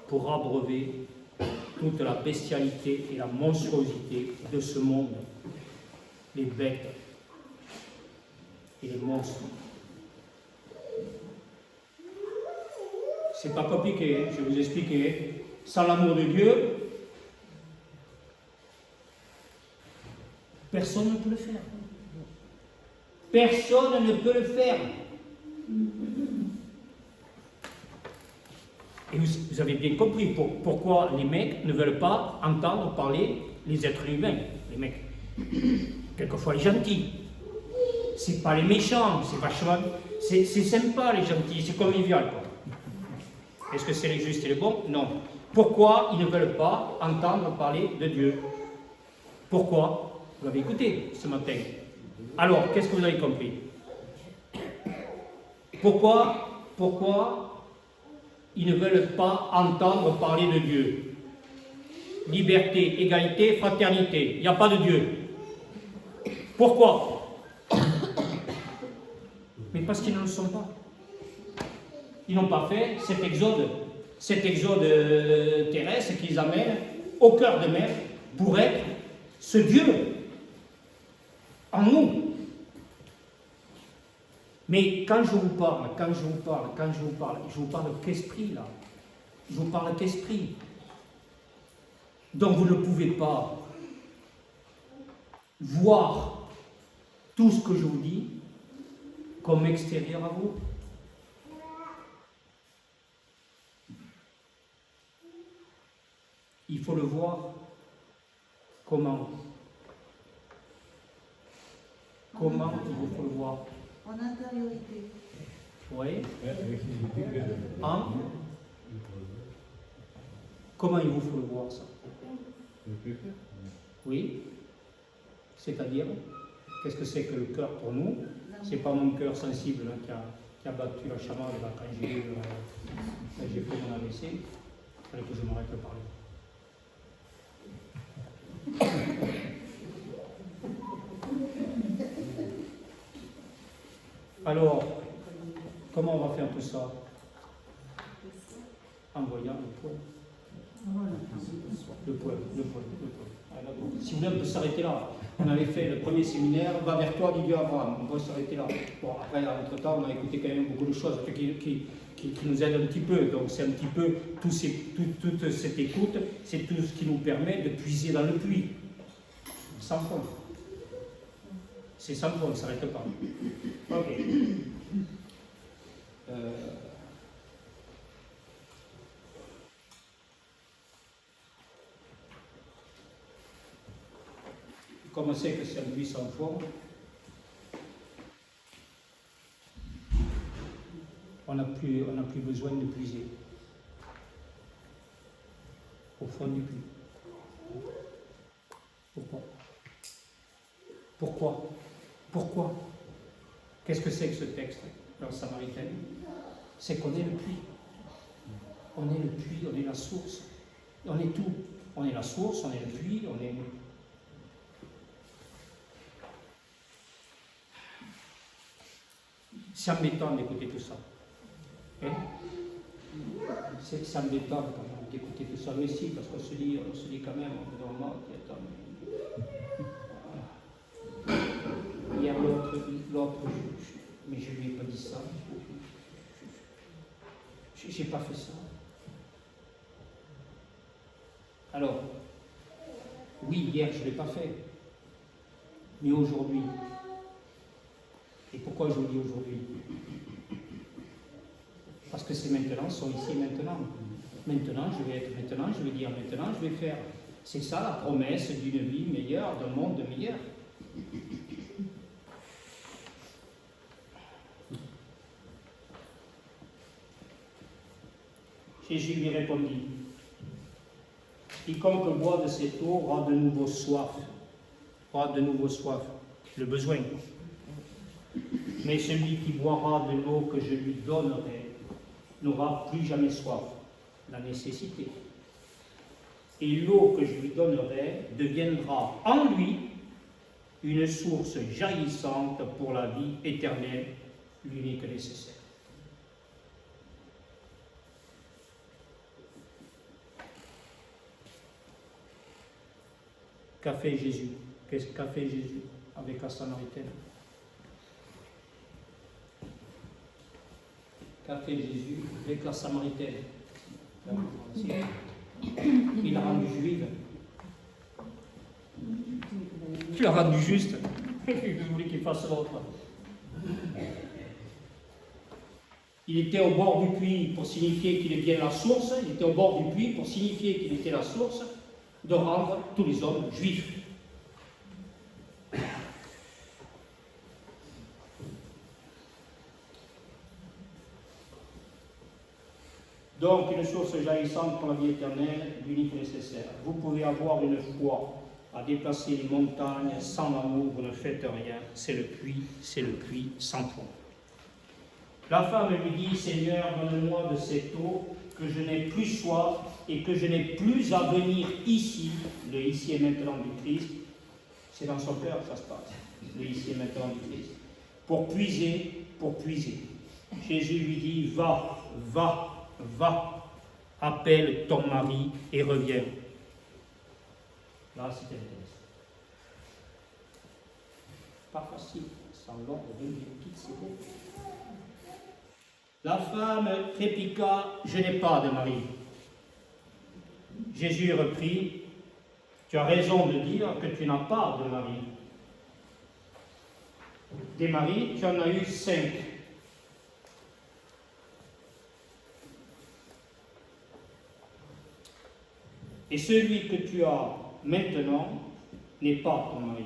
Pour abreuver toute la bestialité et la monstruosité de ce monde, les bêtes et les monstres. C'est pas compliqué, je vais vous expliquer. Sans l'amour de Dieu, personne ne peut le faire. Personne ne peut le faire. Et vous avez bien compris pourquoi les mecs ne veulent pas entendre parler les êtres humains. Les mecs. quelquefois les gentils. C'est pas les méchants, c'est vachement. C'est sympa les gentils, c'est convivial quoi. Est-ce que c'est les justes et les bons? Non. Pourquoi ils ne veulent pas entendre parler de Dieu? Pourquoi? Vous l'avez écouté ce matin. Alors, qu'est-ce que vous avez compris? Pourquoi ils ne veulent pas entendre parler de Dieu? Liberté, égalité, fraternité. Il n'y a pas de Dieu. Pourquoi? Mais parce qu'ils ne le sont pas. Ils n'ont pas fait cet exode terrestre qu'ils amènent au cœur de mer pour être ce Dieu en nous. Mais quand je vous parle, je vous parle qu'esprit là. Je vous parle qu'esprit. Donc vous ne pouvez pas voir tout ce que je vous dis comme extérieur à vous. Il faut le voir comment? Comment il vous faut le voir? En intériorité. Oui. Comment il vous faut le voir ça? Oui. C'est-à-dire, qu'est-ce que c'est que le cœur pour nous? C'est pas mon cœur sensible hein, qui a battu la chamade là, quand j'ai fait mon AVC. Il fallait que je m'arrête de parler. Alors, comment on va faire tout ça? En voyant le point. Le point. Ah, si vous voulez, on peut s'arrêter là. On avait fait le premier séminaire, va vers toi, dit Dieu Abraham. On peut s'arrêter là. Bon, après, entre-temps, on a écouté quand même beaucoup de choses qui nous aident un petit peu. Donc, c'est un petit peu, toute cette écoute, c'est tout ce qui nous permet de puiser dans le puits. Sans fond. C'est sans fond, on ne s'arrête pas. Ok. Comment c'est que c'est un puits sans fond? On n'a plus besoin de puiser au fond du puits. Pourquoi? Qu'est-ce que c'est que ce texte dans le Samaritain? C'est qu'on est le puits. On est le puits, on est la source. On est tout. On est la source, on est le puits, on est... C'est embêtant d'écouter tout ça. Hein? C'est embêtant quand même d'écouter tout ça. Mais si, parce qu'on se dit quand même, on est normal, hier l'autre, mais je ne lui ai pas dit ça. Je n'ai pas fait ça. Alors, oui, hier je ne l'ai pas fait. Mais aujourd'hui, et pourquoi je vous dis aujourd'hui? Parce que c'est maintenant, ils sont ici maintenant. Maintenant, je vais être maintenant, je vais dire maintenant, je vais faire. C'est ça la promesse d'une vie meilleure, d'un monde meilleur. Jésus lui répondit, quiconque boit de cette eau aura de nouveau soif. Aura de nouveau soif, le besoin. Mais celui qui boira de l'eau que je lui donnerai n'aura plus jamais soif, la nécessité. Et l'eau que je lui donnerai deviendra en lui une source jaillissante pour la vie éternelle, l'unique nécessaire. Qu'a fait Jésus? Qu'est-ce qu'a fait Jésus avec la Samaritaine? Qu'a fait Jésus avec la Samaritaine? Il l'a rendue juive. Il l'a rendue juste. Je voulais qu'il fasse l'autre. Il était au bord du puits pour signifier qu'il est bien la source. Il était au bord du puits pour signifier qu'il était la source de rendre tous les hommes juifs. Donc, une source jaillissante pour la vie éternelle, l'unique nécessaire. Vous pouvez avoir une foi à déplacer les montagnes, sans l'amour, vous ne faites rien. C'est le puits sans fond. La femme lui dit, Seigneur, donne-moi de cette eau, que je n'ai plus soif et que je n'ai plus à venir ici, le ici et maintenant du Christ. C'est dans son cœur que ça se passe, le ici et maintenant du Christ. Pour puiser. Jésus lui dit, va, appelle ton mari et reviens. Là, c'est intéressant. Pas facile, sans l'ordre de Dieu qui s'est fait. La femme répliqua, je n'ai pas de mari. Jésus reprit, tu as raison de dire que tu n'as pas de mari. Des maris, tu en as eu 5. Et celui que tu as maintenant n'est pas ton mari.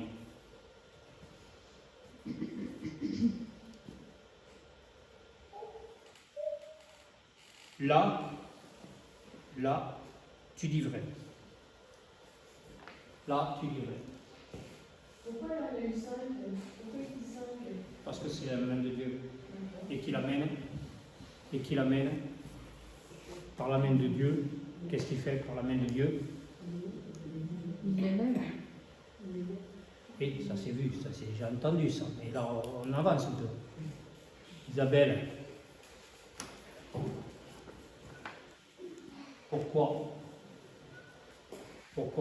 Là, tu dis vrai. Là, tu dis vrai. Pourquoi il y a eu 5? Pourquoi il dit 5? Parce que c'est la main de Dieu. Et qu'il amène par la main de Dieu. Qu'est-ce qu'il fait par la main de Dieu? Il l'aime. Oui, ça c'est vu, ça c'est déjà entendu ça. Mais là, on avance un peu. Isabelle. Pourquoi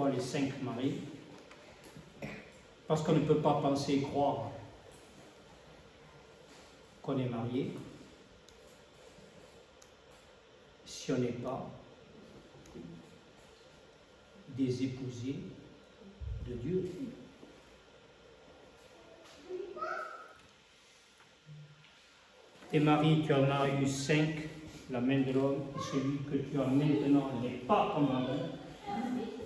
les 5 maris? Parce qu'on ne peut pas penser et croire qu'on est marié si on n'est pas des épousés de Dieu. Tes maris, tu en as eu 5, la main de l'homme, et celui que tu as maintenant n'est pas ton mari.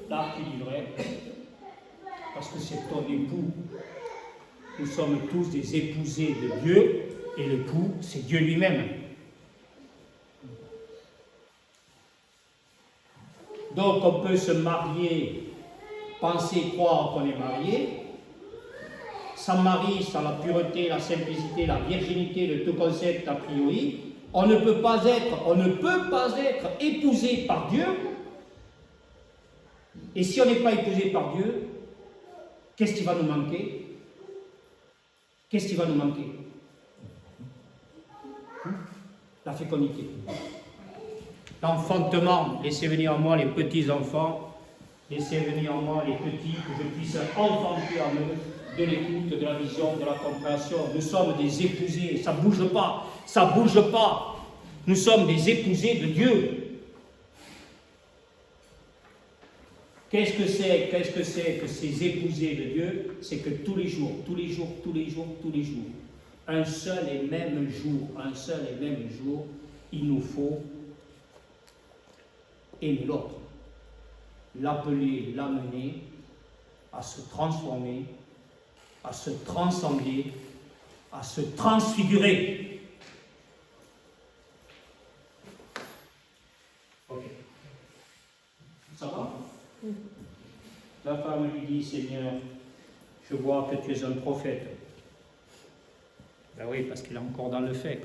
Là, tu dis vrai, parce que c'est ton époux. Nous sommes tous des épousés de Dieu, et l'époux, c'est Dieu lui-même. Donc, on peut se marier, penser, croire qu'on est marié, sans mari, sans la pureté, la simplicité, la virginité, le tout concept a priori, on ne peut pas être épousé par Dieu. Et si on n'est pas épousé par Dieu, qu'est-ce qui va nous manquer? Qu'est-ce qui va nous manquer? La fécondité. L'enfantement. Laissez venir en moi les petits-enfants. Laissez venir en moi les petits, que je puisse enfanter en eux de l'écoute, de la vision, de la compréhension. Nous sommes des épousés. Ça ne bouge pas. Ça ne bouge pas. Nous sommes des épousés de Dieu. Qu'est-ce que c'est que ces épousés de Dieu? C'est que tous les jours, un seul et même jour, il nous faut aimer l'autre, l'appeler, l'amener à se transformer, à se transcender, à se transfigurer. Ok. Ça va? La femme lui dit, Seigneur, je vois que tu es un prophète. Ben oui, parce qu'il est encore dans le fait.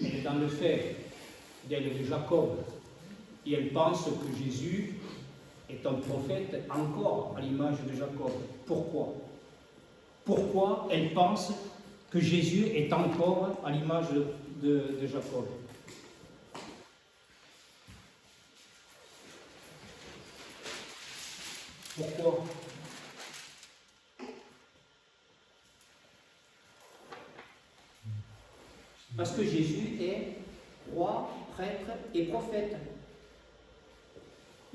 Elle est dans le fait d'elle de Jacob. Et elle pense que Jésus est un prophète encore à l'image de Jacob. Pourquoi? Pourquoi elle pense que Jésus est encore à l'image de Jacob? Pourquoi? Parce que Jésus est roi, prêtre et prophète.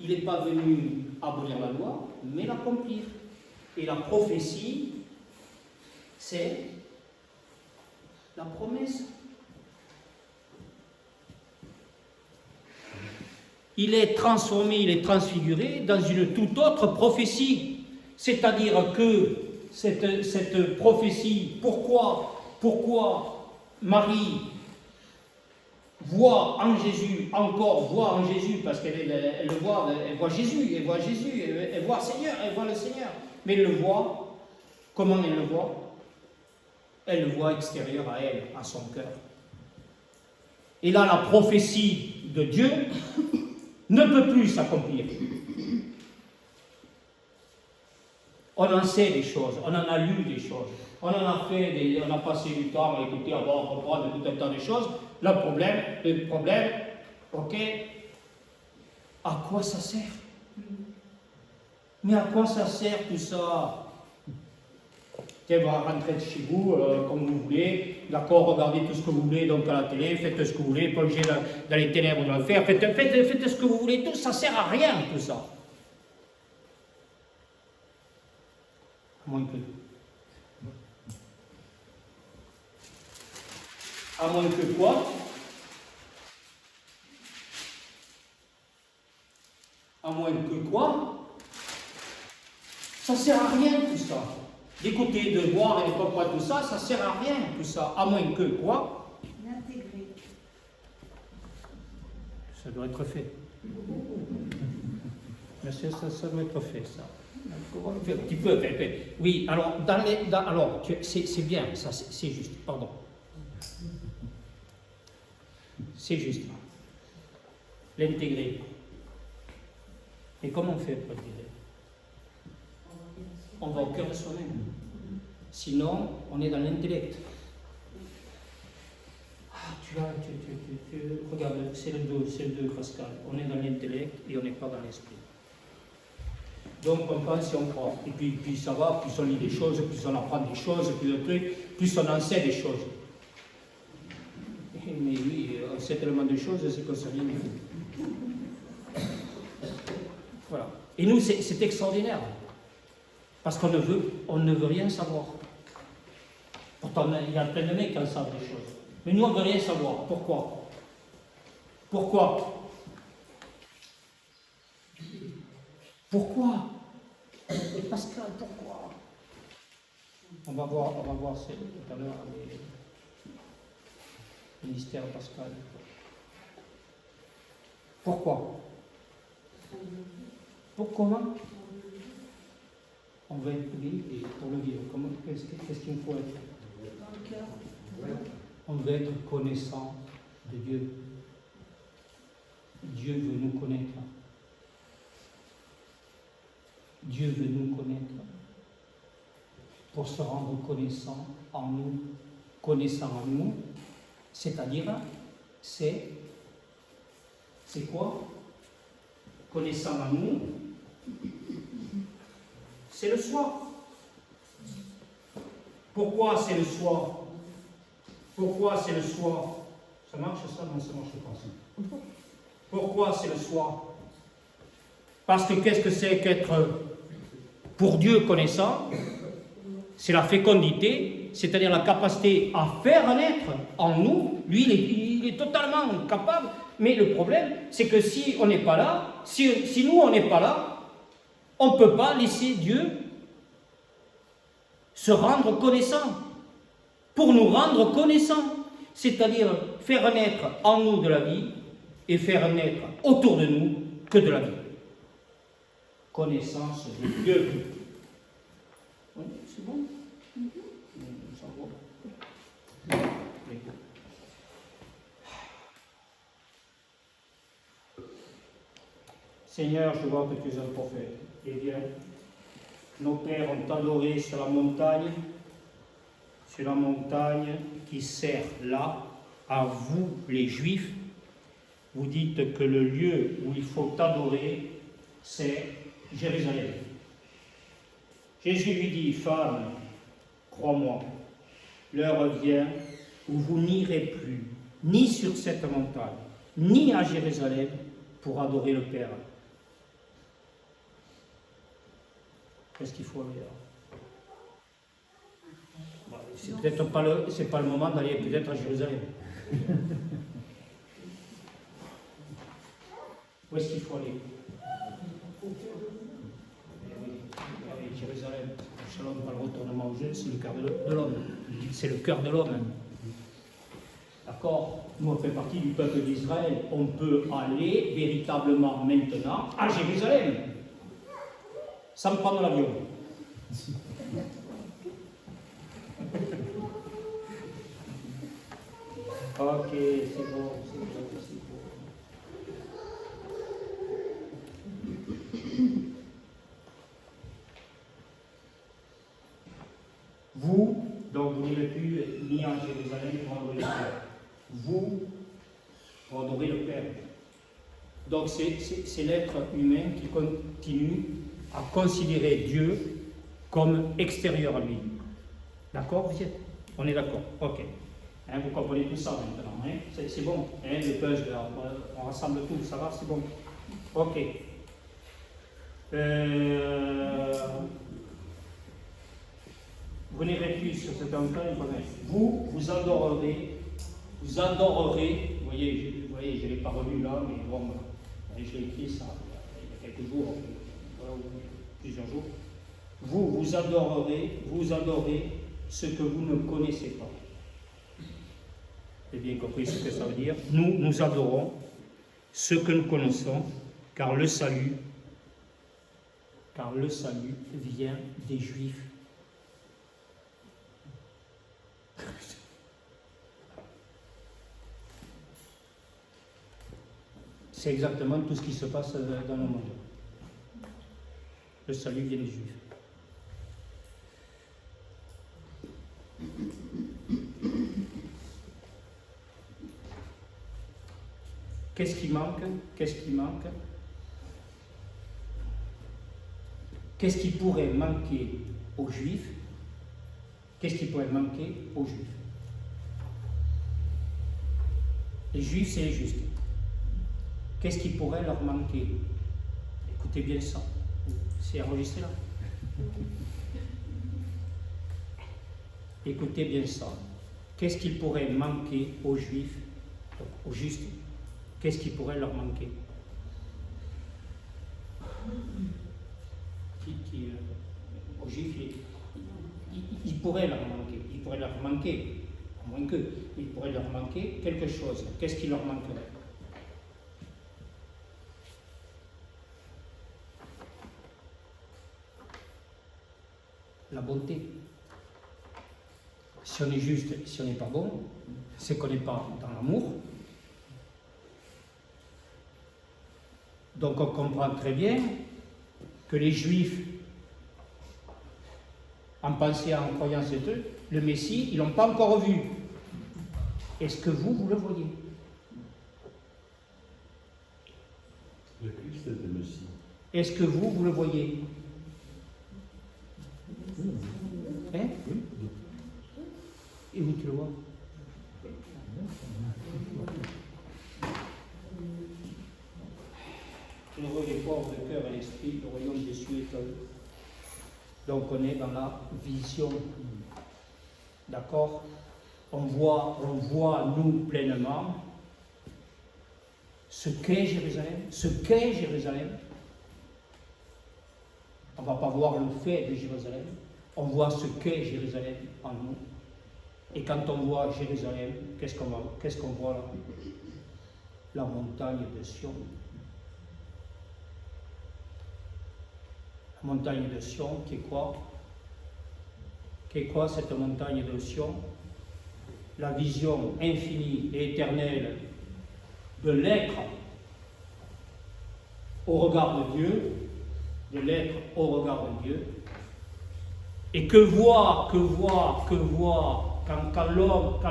Il n'est pas venu abolir la loi, mais l'accomplir. Et la prophétie, c'est la promesse. Il est transformé, il est transfiguré dans une toute autre prophétie. C'est-à-dire que cette prophétie, pourquoi Marie voit en Jésus, voit en Jésus, parce qu'elle le voit, elle voit Jésus, elle voit le Seigneur, elle voit le Seigneur. Mais elle le voit, comment elle le voit? Elle le voit extérieur à elle, à son cœur. Et là, la prophétie de Dieu ne peut plus s'accomplir. On en sait des choses, on en a lu des choses, on en a fait, on a passé du temps à écouter, à voir, à comprendre tout un tas de choses. Le problème, ok, à quoi ça sert? Mais à quoi ça sert tout ça? Tiens, va rentrer de chez vous comme vous voulez, d'accord, regardez tout ce que vous voulez donc à la télé, faites ce que vous voulez, plongez dans les ténèbres de l'enfer, faites ce que vous voulez, tout ça sert à rien, tout ça. À moins que. À moins que quoi? À moins que quoi? Ça sert à rien tout ça. D'écouter, de voir et de comprendre tout ça, ça sert à rien tout ça. À moins que quoi? L'intégrer. Ça doit être fait. Mais ça doit être fait ça. Un petit peu, oui, alors, c'est bien, ça, c'est juste, pardon. C'est juste. L'intégrer. Et comment on fait pour l'intégrer? On va au cœur de soi-même. Sinon, on est dans l'intellect. Ah, regarde, c'est le 2, Pascal. On est dans l'intellect et on n'est pas dans l'esprit. Donc on pense et on croit. Et puis ça va, plus on lit des choses, plus on apprend des choses, plus on en sait des choses. Mais oui, on sait tellement de choses, c'est qu'on ne sait rien du tout. Voilà. Et nous, c'est extraordinaire. Parce qu'on ne veut rien savoir. Pourtant, il y a plein de mecs qui en savent des choses. Mais nous, on ne veut rien savoir. Pourquoi? Pourquoi? Pascal, pourquoi? On va voir tout à l'heure le mystère Pascal. Pourquoi? Comment? On veut être oui, et pour le vivre. Qu'est-ce qu'il faut être? Dans le cœur. On veut être connaissant de Dieu. Dieu veut nous connaître. Dieu veut nous connaître pour se rendre connaissant en nous, c'est-à-dire, c'est quoi? Connaissant en nous, c'est le soi. Pourquoi c'est le soi? Pourquoi c'est le soi? Ça marche ça? Non, ça marche pas. Pourquoi c'est le soi? Parce que qu'est-ce que c'est qu'être pour Dieu connaissant? C'est la fécondité, c'est-à-dire la capacité à faire naître en nous. Lui, il est totalement capable, mais le problème, c'est que si on n'est pas là, si nous, on n'est pas là, on ne peut pas laisser Dieu se rendre connaissant. Pour nous rendre connaissants, c'est-à-dire faire naître en nous de la vie et faire naître autour de nous que de la vie. Connaissance de Dieu. Oui, c'est bon? Seigneur, je vois que tu es un prophète. Eh bien, nos pères ont adoré sur la montagne qui sert là, à vous les Juifs. Vous dites que le lieu où il faut adorer, c'est Jérusalem. Jésus lui dit, femme, crois-moi, l'heure vient où vous n'irez plus, ni sur cette montagne, ni à Jérusalem, pour adorer le Père. Qu'est-ce qu'il faut aller là? C'est peut-être pas le moment d'aller peut-être à Jérusalem. Où est-ce qu'il faut aller? Jérusalem. Shalom, pas le retournement au jeu, c'est le cœur de l'homme. C'est le cœur de l'homme. d'accord, nous on fait partie du peuple d'Israël, on peut aller véritablement maintenant à Jérusalem, sans prendre l'avion. Ok, c'est bon, c'est bon, c'est bon. Vous, donc vous n'irez plus ni en Jérusalem pour adorer le Père. Vous, pour adorer le Père. Donc c'est l'être humain qui continue à considérer Dieu comme extérieur à lui. D'accord, vous êtes? On est d'accord? Ok. Hein, vous comprenez tout ça maintenant. Hein? C'est bon. Hein, le puzzle, on rassemble tout, ça va, c'est bon. Ok. Vous n'irez plus sur cet enfer, vous adorerez, vous voyez, je ne l'ai pas relu là, mais bon, je l'ai écrit ça il y a quelques jours, plusieurs jours. Vous adorez ce que vous ne connaissez pas. Vous avez bien compris ce que ça veut dire. Nous adorons ce que nous connaissons, car le salut vient des Juifs. C'est exactement tout ce qui se passe dans le monde. Le salut vient des Juifs. Qu'est-ce qui manque? Qu'est-ce qui manque? Qu'est-ce qui pourrait manquer aux Juifs? Qu'est-ce qui pourrait manquer aux Juifs? Les Juifs, c'est les justes. Qu'est-ce qui pourrait leur manquer? Écoutez bien ça. C'est enregistré là. Écoutez bien ça. Qu'est-ce qui pourrait manquer aux Juifs, aux justes? Qu'est-ce qui pourrait leur manquer? Aux Juifs, il pourrait leur manquer. Il pourrait leur manquer, à moins que, il pourrait leur manquer quelque chose. Qu'est-ce qui leur manquerait? La bonté. Si on est juste, si on n'est pas bon, c'est qu'on n'est pas dans l'amour. Donc on comprend très bien que les Juifs, en pensant, en croyant c'est eux, le Messie, ils ne l'ont pas encore vu. Est-ce que vous le voyez? Le Christ est le Messie. Est-ce que vous le voyez? Hein? Et où tu le vois? Heureux les pauvres de cœur et l'esprit, le royaume des cieux est à eux. Donc on est dans la vision. D'accord? On voit nous pleinement ce qu'est Jérusalem. On ne va pas voir le fait de Jérusalem, on voit ce qu'est Jérusalem en nous. Et quand on voit Jérusalem, qu'est-ce qu'on voit là? La montagne de Sion. La montagne de Sion, qui est quoi? Qu'est quoi cette montagne de Sion? La vision infinie et éternelle de l'être au regard de Dieu, et que voit, quand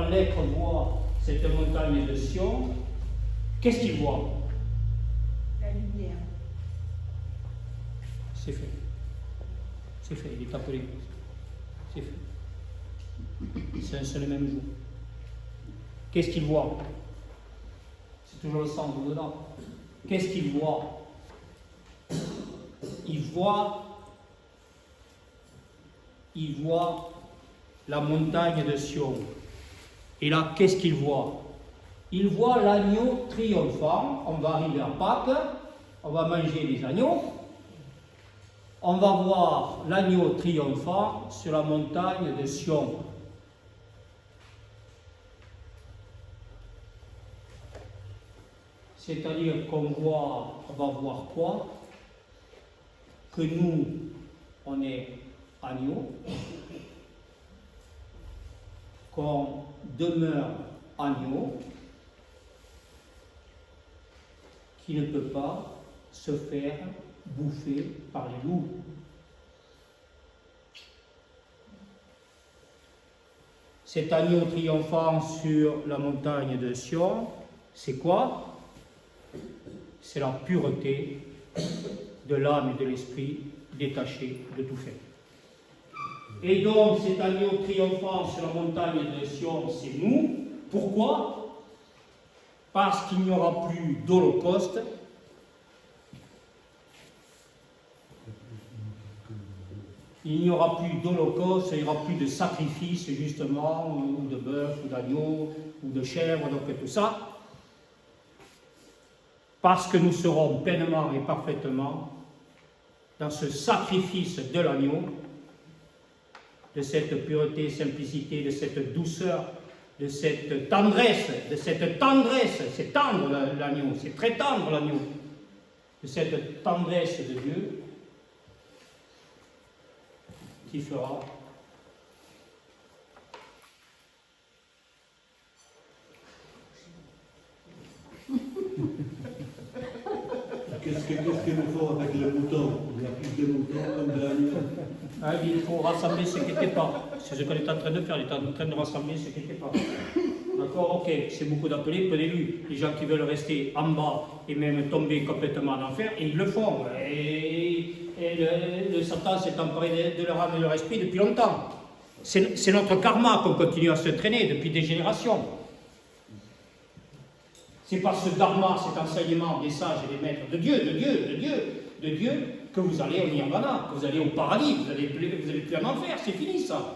l'être voit cette montagne de Sion, qu'est-ce qu'il voit? La lumière. C'est fait. C'est fait, il est appelé. C'est fait. C'est un seul et même jour. Qu'est-ce qu'il voit? C'est toujours le centre dedans. Qu'est-ce qu'il voit? Il voit la montagne de Sion. Et là, qu'est-ce qu'il voit? Il voit l'agneau triomphant. On va arriver à Pâques, on va manger les agneaux. On va voir l'agneau triomphant sur la montagne de Sion. C'est-à-dire qu'on va voir quoi? Que nous, on est agneaux, qu'on demeure agneau, qui ne peut pas se faire bouffer par les loups. Cet agneau triomphant sur la montagne de Sion, c'est quoi? C'est la pureté de l'âme et de l'esprit détachés de tout fait. Et donc cet agneau triomphant sur la montagne de Sion, c'est nous. Pourquoi? Parce qu'il n'y aura plus d'holocauste, il n'y aura plus d'holocauste, il n'y aura plus de sacrifice justement, ou de bœuf, ou d'agneau, ou de chèvre, donc tout ça, parce que nous serons pleinement et parfaitement dans ce sacrifice de l'agneau, de cette pureté, simplicité, de cette douceur, de cette tendresse, c'est tendre l'agneau, c'est très tendre l'agneau, de cette tendresse de Dieu qui fera Qu'est-ce qu'il nous faut avec le mouton? Il y a plus de moutons comme de l'agneau. Ah, il faut rassembler ce qui n'était pas. C'est ce qu'on est en train de faire, il est en train de rassembler ce qui n'était pas. D'accord, ok, c'est beaucoup d'appeler, prenez-lui. Les gens qui veulent rester en bas et même tomber complètement en enfer, et ils le font. Et le Satan s'est emparé de leur âme et de leur esprit depuis longtemps. C'est notre karma qu'on continue à se traîner depuis des générations. C'est par ce dharma, cet enseignement des sages et des maîtres de Dieu, que vous allez au nirvana, que vous allez au paradis, vous allez plus en enfer, c'est fini ça.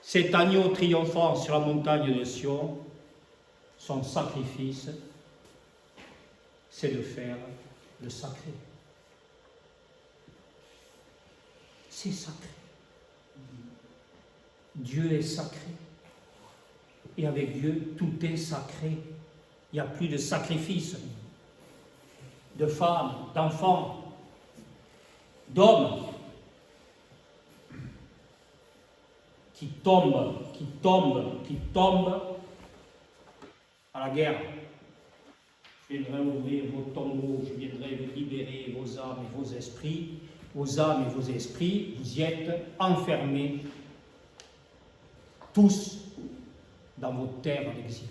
Cet agneau triomphant sur la montagne de Sion, son sacrifice, c'est de faire le sacré. C'est sacré. Dieu est sacré. Et avec Dieu, tout est sacré. Il n'y a plus de sacrifice de femmes, d'enfants, d'hommes qui tombent à la guerre. Je viendrai ouvrir vos tombeaux, je viendrai vous libérer vos âmes et vos esprits. Vos âmes et vos esprits, vous y êtes enfermés tous dans vos terres d'exil.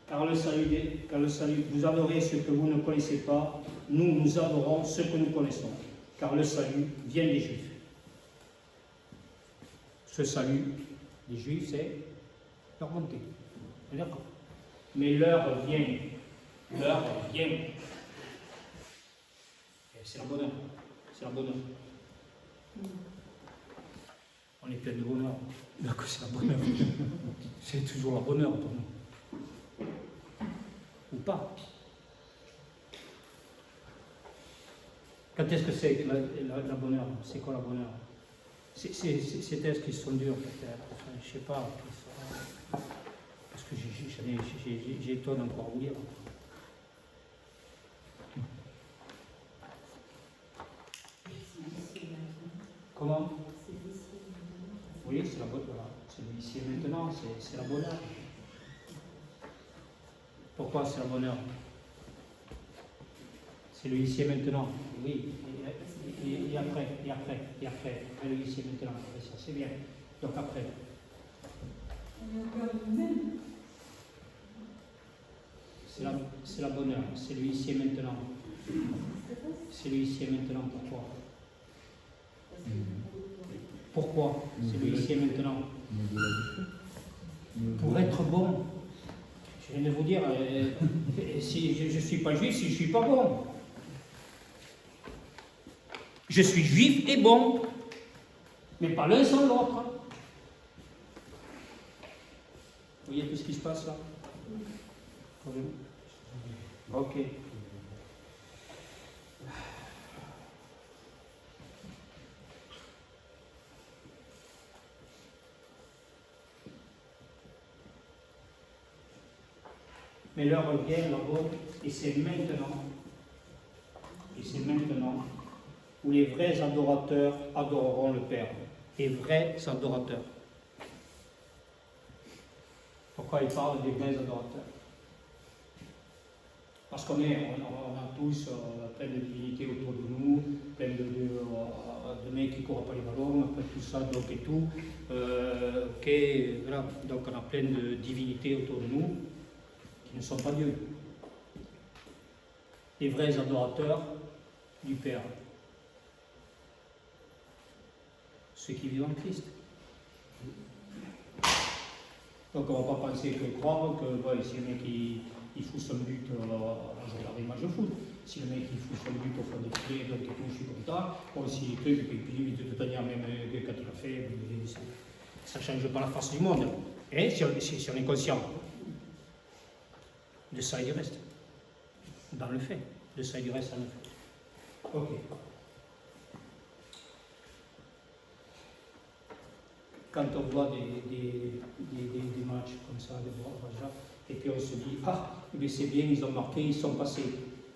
Car le salut, vous adorez ce que vous ne connaissez pas, nous adorons ce que nous connaissons, car le salut vient des Juifs. Ce salut des Juifs, c'est leur bonté. D'accord. Mais l'heure vient. C'est la bonne heure. On est plein de bonheur. D'accord, c'est la bonne heure. C'est toujours la bonne heure pour nous. Ou pas. Quand est-ce que c'est la bonne heure? C'est quoi la bonne heure? C'est est-ce qu'ils sont durs peut-être, enfin, je ne sais pas, parce que j'ai étonne encore à vous dire. Comment? Oui, c'est la bonne heure, c'est ici et maintenant, c'est la bonne heure. Pourquoi c'est la bonne heure? C'est le ici et maintenant, oui. Et après, le ici et maintenant, ça c'est bien. Donc après. C'est la bonne heure, c'est le ici et maintenant. C'est le ici et maintenant, pourquoi? Pourquoi c'est le ici et maintenant? Pour être bon. Je viens de vous dire, si je ne suis pas juif, si je ne suis pas bon. Je suis juif et bon, mais pas l'un sans l'autre. voyez tout ce qui se passe là? Ok. Mais l'heure vient là-bas, et c'est maintenant où les vrais adorateurs adoreront le Père. Les vrais adorateurs. Pourquoi il parle des vrais adorateurs? Parce qu'on a tous plein de divinités autour de nous, plein de mecs qui courent après les ballons, après tout ça, donc et tout. Voilà. Donc on a plein de divinités autour de nous qui ne sont pas Dieu. Les vrais adorateurs du Père. Ceux qui vivent en Christ. Donc on ne va pas penser que croire que si le mec il fout son but, je regarde les matchs de foot, si le mec il fout son but au fond des filets, donc et tout, je suis content, bon, si le truc, et puis de toute manière, même quand il l'a fait, ça ne change pas la face du monde. Et si on est conscient de ça et du reste, dans le fait, de ça et du reste dans le fait. Ok. Quand on voit des matchs comme ça, et puis on se dit, ah, mais c'est bien, ils ont marqué, ils sont passés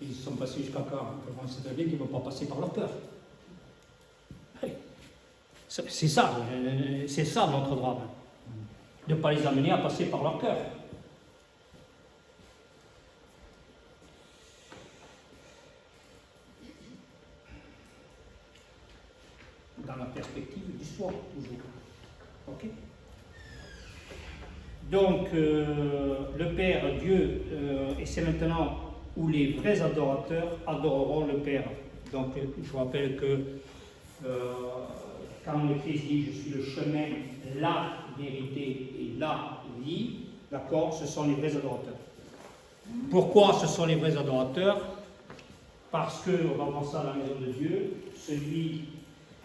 jusqu'à quand? On sait très bien qu'ils ne vont pas passer par leur cœur. C'est ça notre drame, de ne pas les amener à passer par leur cœur. Dans la perspective du soi, toujours. Ok. Donc, le Père, Dieu, et c'est maintenant où les vrais adorateurs adoreront le Père. Donc, je vous rappelle que quand le Christ dit « Je suis le chemin, la vérité et la vie », d'accord, ce sont les vrais adorateurs. Pourquoi ce sont les vrais adorateurs? Parce que, on va voir ça dans la maison de Dieu, celui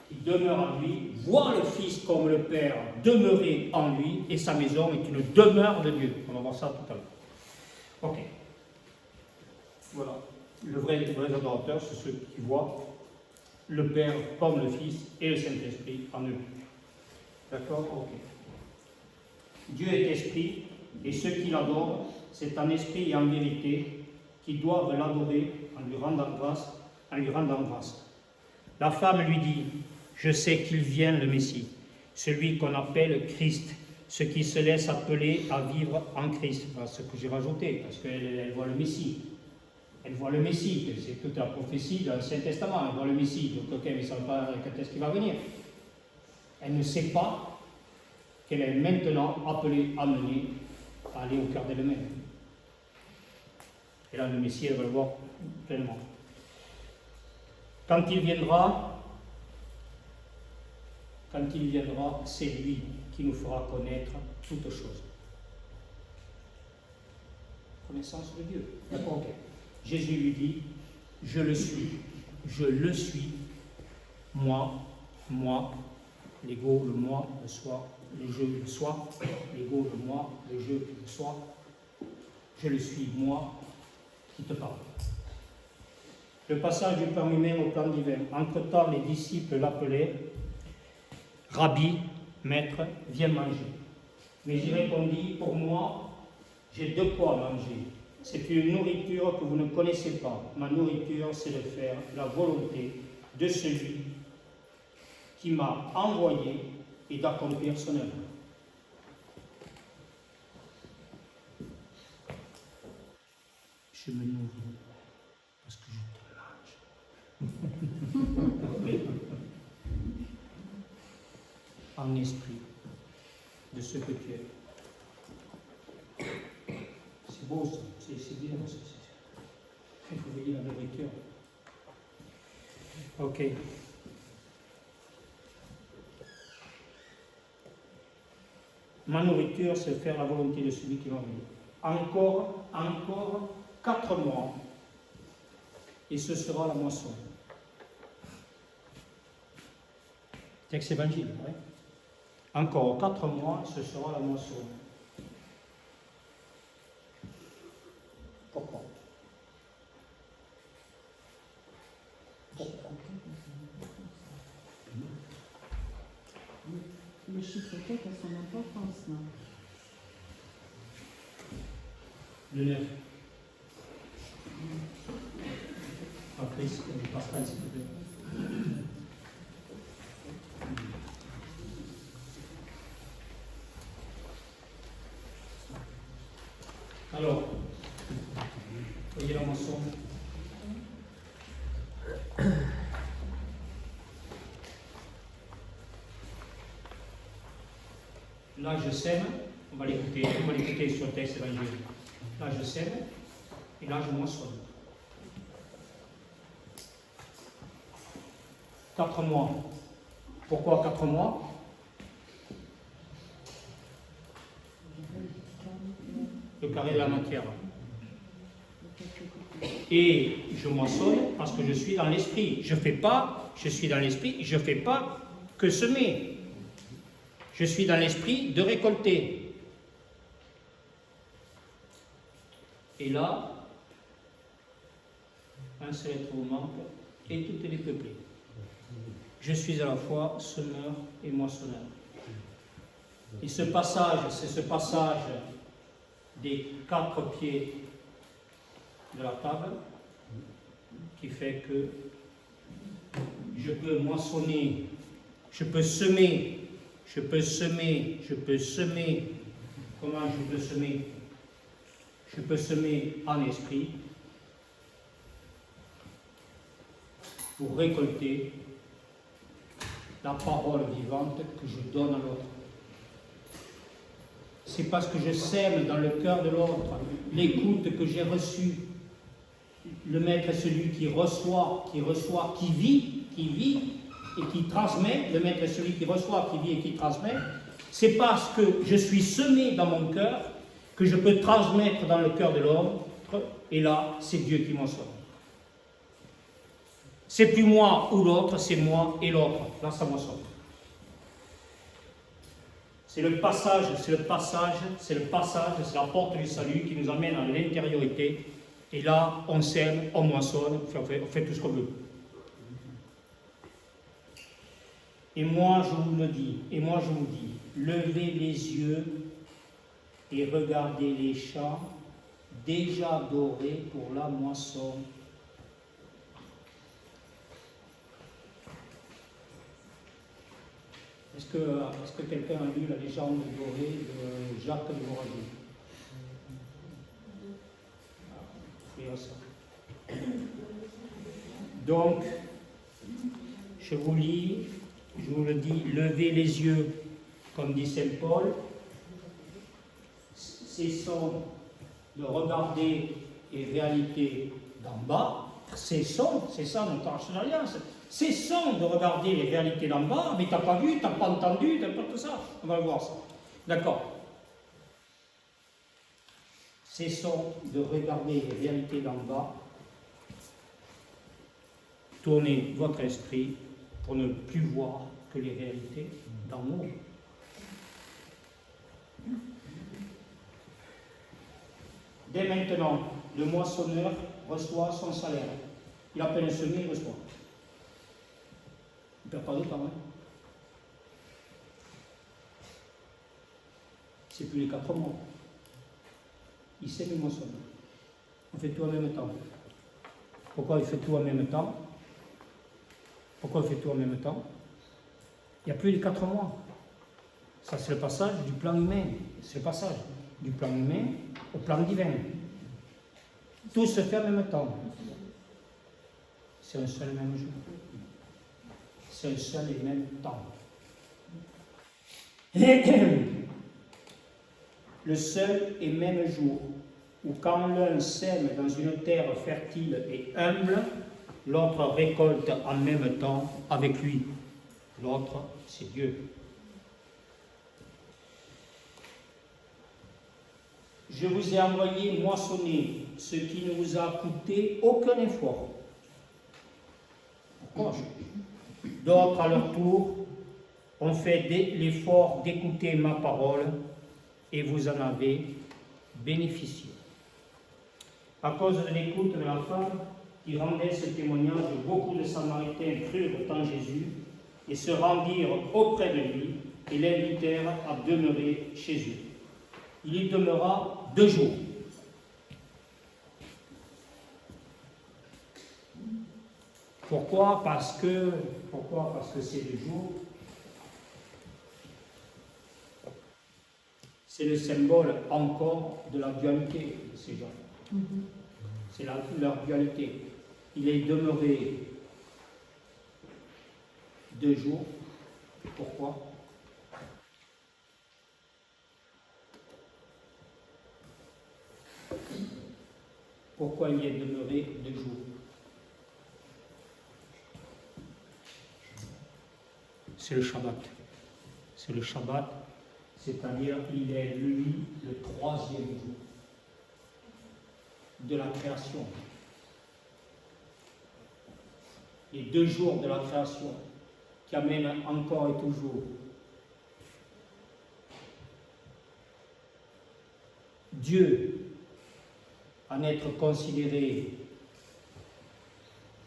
qui demeure en lui, voit le Fils comme le Père demeurer en lui, et sa maison est une demeure de Dieu. On va voir ça tout à l'heure. Ok. Voilà. Les vrais adorateurs, c'est ceux qui voient le Père comme le Fils et le Saint-Esprit en eux. D'accord? Ok. Dieu est esprit, et ceux qui l'adorent, c'est en esprit et en vérité, qui doivent l'adorer en lui rendant grâce. La femme lui dit: je sais qu'il vient le Messie, celui qu'on appelle Christ, ce qui se laisse appeler à vivre en Christ. Voilà ce que j'ai rajouté, parce qu'elle voit le Messie. Elle voit le Messie, c'est toute la prophétie dans l'Ancien Testament, elle voit le Messie. Donc, ok, mais ça ne veut pas quand est-ce qu'il va venir. Elle ne sait pas qu'elle est maintenant appelée, amenée à aller au cœur d'elle-même. Et là, le Messie, elle va le voir pleinement. Quand il viendra, c'est lui qui nous fera connaître toutes choses. Connaissance de Dieu. D'accord, ok. Jésus lui dit: je le suis, moi, l'ego, le moi, le soi, le je, le soi, l'ego, le moi, le je, le soi. Je le suis, moi, qui te parle. Le passage du plan humain au plan divin. Entre-temps, les disciples l'appelaient: Rabbi, maître, viens manger. Mais j'y répondis: pour moi, j'ai de quoi manger. C'est une nourriture que vous ne connaissez pas. Ma nourriture, c'est de faire la volonté de celui qui m'a envoyé et d'accomplir son œuvre. Je me nourris parce que je te mange. En esprit de ce que tu es. C'est beau ça, c'est bien. Il faut veiller la nourriture. Ok. Ma nourriture, c'est faire la volonté de celui qui m'a envoyé. Encore 4 mois, et ce sera la moisson. Texte évangile, oui. Encore 4 mois, ce sera la moisson. le chiffre 4 a son importance, non? Le 9. Patrice, Pascal, s'il vous plaît. Alors, voyez la moisson. Là, je sème, on va l'écouter sur le texte évangile. Là, je sème, et là, je moissonne. 4 mois. Pourquoi 4 mois? Le carré de la matière. Et je moissonne parce que je suis dans l'esprit. Je suis dans l'esprit, je ne fais pas que semer. Je suis dans l'esprit de récolter. Et là, un seul être vous manque, et tout est peuplé. Je suis à la fois semeur et moissonneur. Et ce passage, c'est ce passage des 4 pieds de la table qui fait que je peux moissonner, je peux semer. Comment je peux semer? Je peux semer en esprit pour récolter la parole vivante que je donne à l'autre. C'est parce que je sème dans le cœur de l'autre l'écoute que j'ai reçue. Le maître est celui qui reçoit, qui vit et qui transmet. Le maître est celui qui reçoit, qui vit et qui transmet. C'est parce que je suis semé dans mon cœur que je peux transmettre dans le cœur de l'autre. Et là, c'est Dieu qui m'en sort. C'est plus moi ou l'autre, c'est moi et l'autre. Là, ça m'en sort. C'est le passage, c'est la porte du salut qui nous emmène à l'intériorité. Et là, on sème, on moissonne, on fait tout ce qu'on veut. Et moi, je vous dis, levez les yeux et regardez les champs déjà dorés pour la moisson. Est-ce que quelqu'un a lu la légende dorée de Jacques de Moragé? Donc, je vous le dis, levez les yeux, comme dit Saint Paul, cessons de regarder les réalités d'en bas, cessons, c'est ça notre arche d'alliance, cessons de regarder les réalités d'en bas, mais t'as pas vu, t'as pas entendu, t'as pas tout ça, on va voir ça. D'accord. Cessons de regarder les réalités d'en bas, tournez votre esprit pour ne plus voir que les réalités d'en haut. Dès maintenant, le moissonneur reçoit son salaire. Il a peine semé, il reçoit. Il ne perd pas de temps. Hein. C'est plus les 4 mois. Il sème et moissonne. On fait tout en même temps. Pourquoi il fait tout en même temps? Pourquoi il fait tout en même temps? Il n'y a plus les 4 mois. Ça, c'est le passage du plan humain. C'est le passage du plan humain au plan divin. Tout se fait en même temps. C'est un seul et même jour. C'est un seul et même temps. Le seul et même jour où quand l'un sème dans une terre fertile et humble, l'autre récolte en même temps avec lui. L'autre, c'est Dieu. Je vous ai envoyé moissonner ce qui ne vous a coûté aucun effort. Pourquoi? D'autres, à leur tour, ont fait l'effort d'écouter ma parole et vous en avez bénéficié. À cause de l'écoute de la femme qui rendait ce témoignage, beaucoup de Samaritains crurent en Jésus et se rendirent auprès de lui, et l'invitèrent à demeurer chez eux. Il y demeura 2 jours. Pourquoi? Parce que ces 2 jours, c'est le symbole encore de la dualité de ces gens. C'est leur dualité. Il est demeuré 2 jours. Pourquoi? Pourquoi il y est demeuré 2 jours? C'est le Shabbat. C'est le Shabbat, c'est-à-dire il est lui le 3e jour de la création. Les 2 jours de la création qui amènent encore et toujours Dieu à n'être considéré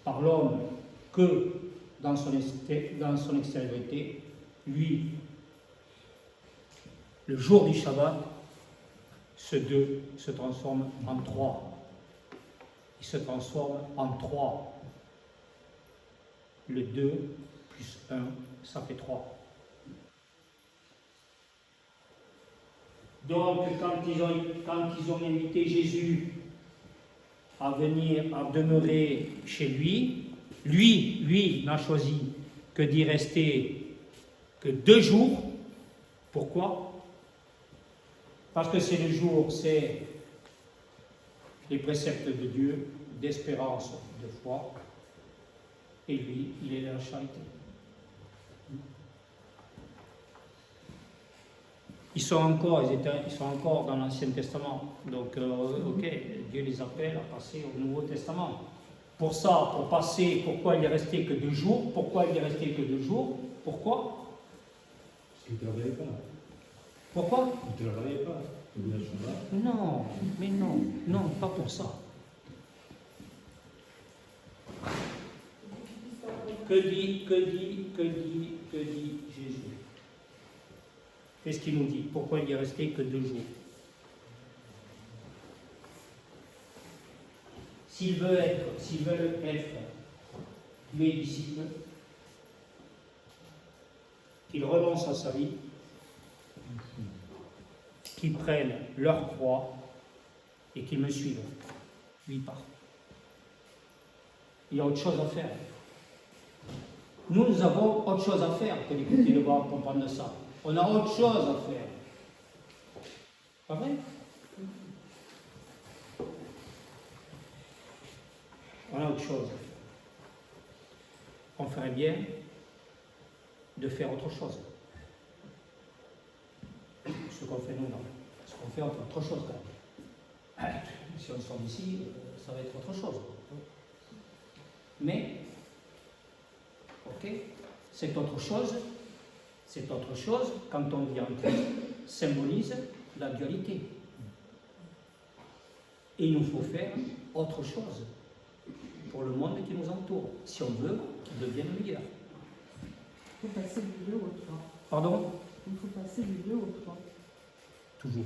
par l'homme que dans son extériorité, lui, le jour du Shabbat, ce 2 se transforme en 3. Il se transforme en 3. Le 2 plus 1, ça fait 3. Donc, quand ils ont invité Jésus à venir, à demeurer chez lui, lui n'a choisi que d'y rester que 2 jours. Pourquoi? Parce que c'est le jour, c'est les préceptes de Dieu, d'espérance, de foi, et lui, il est de la charité. Ils sont encore dans l'Ancien Testament. Donc, ok, Dieu les appelle à passer au Nouveau Testament. Pour ça, pour passer, pourquoi il est resté que 2 jours? Pourquoi il est resté que 2 jours? Pourquoi? Parce qu'il ne travaillait pas. Pourquoi? Il ne travaillait pas. Il y a le Shabbat. Non, mais non, pas pour ça. Que dit Jésus? Qu'est-ce qu'il nous dit? Pourquoi il est resté que 2 jours? S'ils veulent être mes disciples, qu'ils renoncent à sa vie, qu'ils prennent leur croix et qu'ils me suivent. Lui part. Il y a autre chose à faire. Nous avons autre chose à faire que d'écouter le voir comprendre ça. On a autre chose à faire. Pas vrai? On a autre chose. On ferait bien de faire autre chose. Ce qu'on fait nous, non. Ce qu'on fait, on fait autre chose quand même. Si on sort d'ici, ça va être autre chose. Mais, ok, cette autre chose, quand on vit en Christ, symbolise la dualité. Et il nous faut faire autre chose pour le monde qui nous entoure, si on veut qu'il devienne meilleur. Il faut passer du 2 au 3. Pardon? Il faut passer du 2 au 3. Toujours.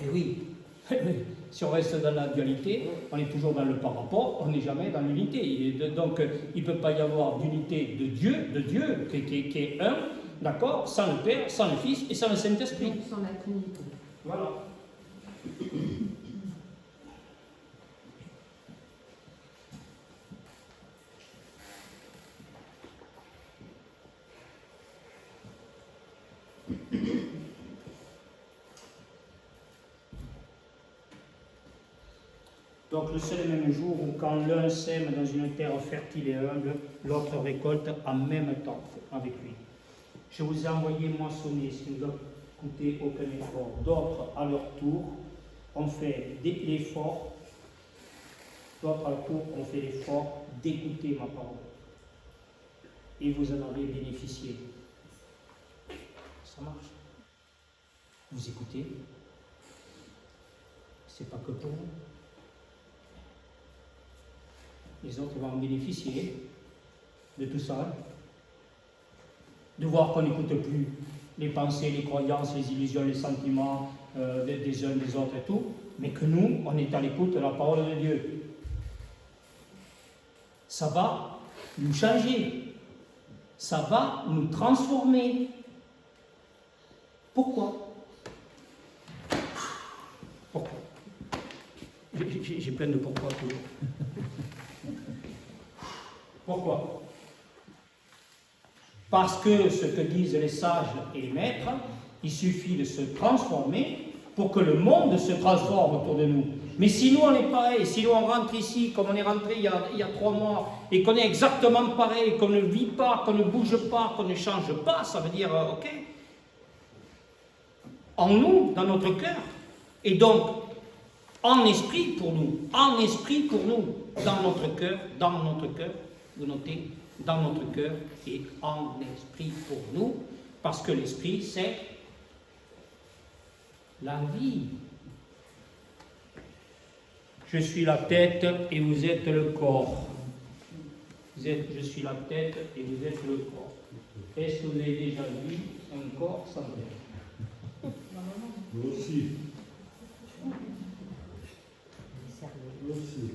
Eh oui, si on reste dans la dualité, on est toujours dans le par rapport, on n'est jamais dans l'unité. Donc, il ne peut pas y avoir d'unité de Dieu qui est un, d'accord, sans le Père, sans le Fils et sans le Saint-Esprit. Donc, sans la Trinité. Voilà. Donc le seul et même jour où quand l'un sème dans une terre fertile et humble, l'autre récolte en même temps avec lui. Je vous ai envoyé moissonner ce qui ne doit coûter aucun effort. D'autres, à leur tour, ont fait l'effort. D'autres, à leur tour, ont fait l'effort d'écouter ma parole. Et vous en avez bénéficié. Ça marche. Vous écoutez. C'est pas que pour vous. Les autres vont en bénéficier de tout ça. de voir qu'on n'écoute plus les pensées, les croyances, les illusions, les sentiments des uns, des autres et tout, mais que nous, on est à l'écoute de la parole de Dieu. Ça va nous changer. Ça va nous transformer. Pourquoi? Pourquoi? J'ai plein de pourquoi toujours. Pourquoi? Parce que ce que disent les sages et les maîtres, il suffit de se transformer pour que le monde se transforme autour de nous. Mais si nous on est pareil, si nous on rentre ici comme on est rentré il y a 3 mois, et qu'on est exactement pareil, qu'on ne vit pas, qu'on ne bouge pas, qu'on ne change pas, ça veut dire, ok, en nous, dans notre cœur, et donc en esprit pour nous, dans notre cœur, vous notez, dans notre cœur et en esprit pour nous, parce que l'esprit c'est la vie. Je suis la tête et vous êtes le corps. Je suis la tête et vous êtes le corps. Est-ce que vous avez déjà vu un corps sans tête? Moi aussi. Moi aussi.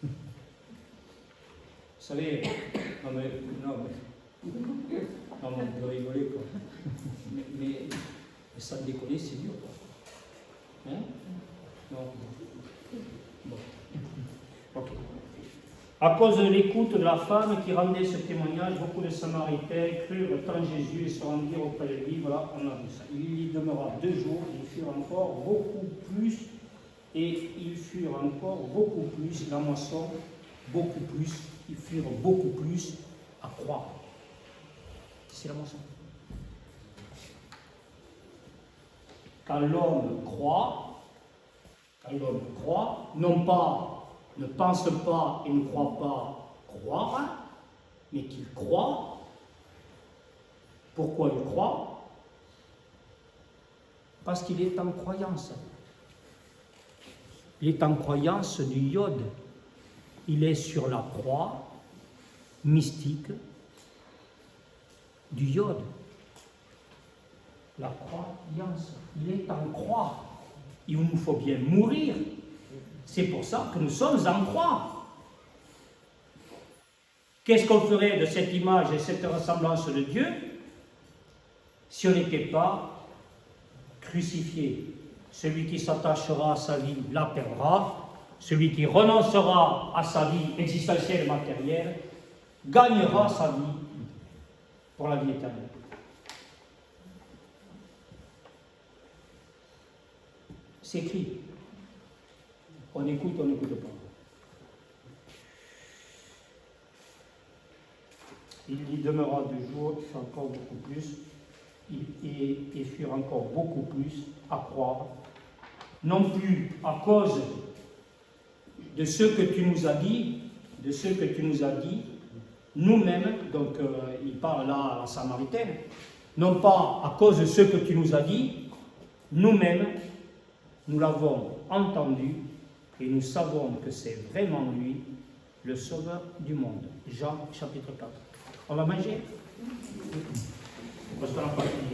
Vous savez, non, on peut rigoler quoi. Mais sans déconner, c'est dur quoi. Hein? Non. Bon. Ok. À cause de l'écoute de la femme qui rendait ce témoignage, beaucoup de Samaritains crurent en Jésus et se rendirent auprès de lui. Voilà, on a vu ça. Il y demeura 2 jours, ils furent encore beaucoup plus, la moisson, beaucoup plus, ils furent beaucoup plus à croire. C'est la moisson. Quand l'homme croit, non pas, ne pense pas et ne croit pas croire, mais qu'il croit. Pourquoi il croit? Parce qu'il est en croyance. Il est en croyance du iode. Il est sur la croix mystique du iode. La croyance. Il est en croix. Il nous faut bien mourir. C'est pour ça que nous sommes en croix. Qu'est-ce qu'on ferait de cette image et cette ressemblance de Dieu si on n'était pas crucifié? Celui qui s'attachera à sa vie la perdra. Celui qui renoncera à sa vie existentielle et matérielle gagnera sa vie pour la vie éternelle. C'est écrit. On écoute, on n'écoute pas. Il y demeura 2 jours, il fut encore beaucoup plus, et furent encore beaucoup plus à croire, non plus à cause de ce que tu nous as dit, nous-mêmes, donc il parle là à la Samaritaine, non pas à cause de ce que tu nous as dit, nous-mêmes, nous l'avons entendu et nous savons que c'est vraiment lui, le Sauveur du monde. Jean chapitre 4. On va manger? Parce qu'on n'a pas fini.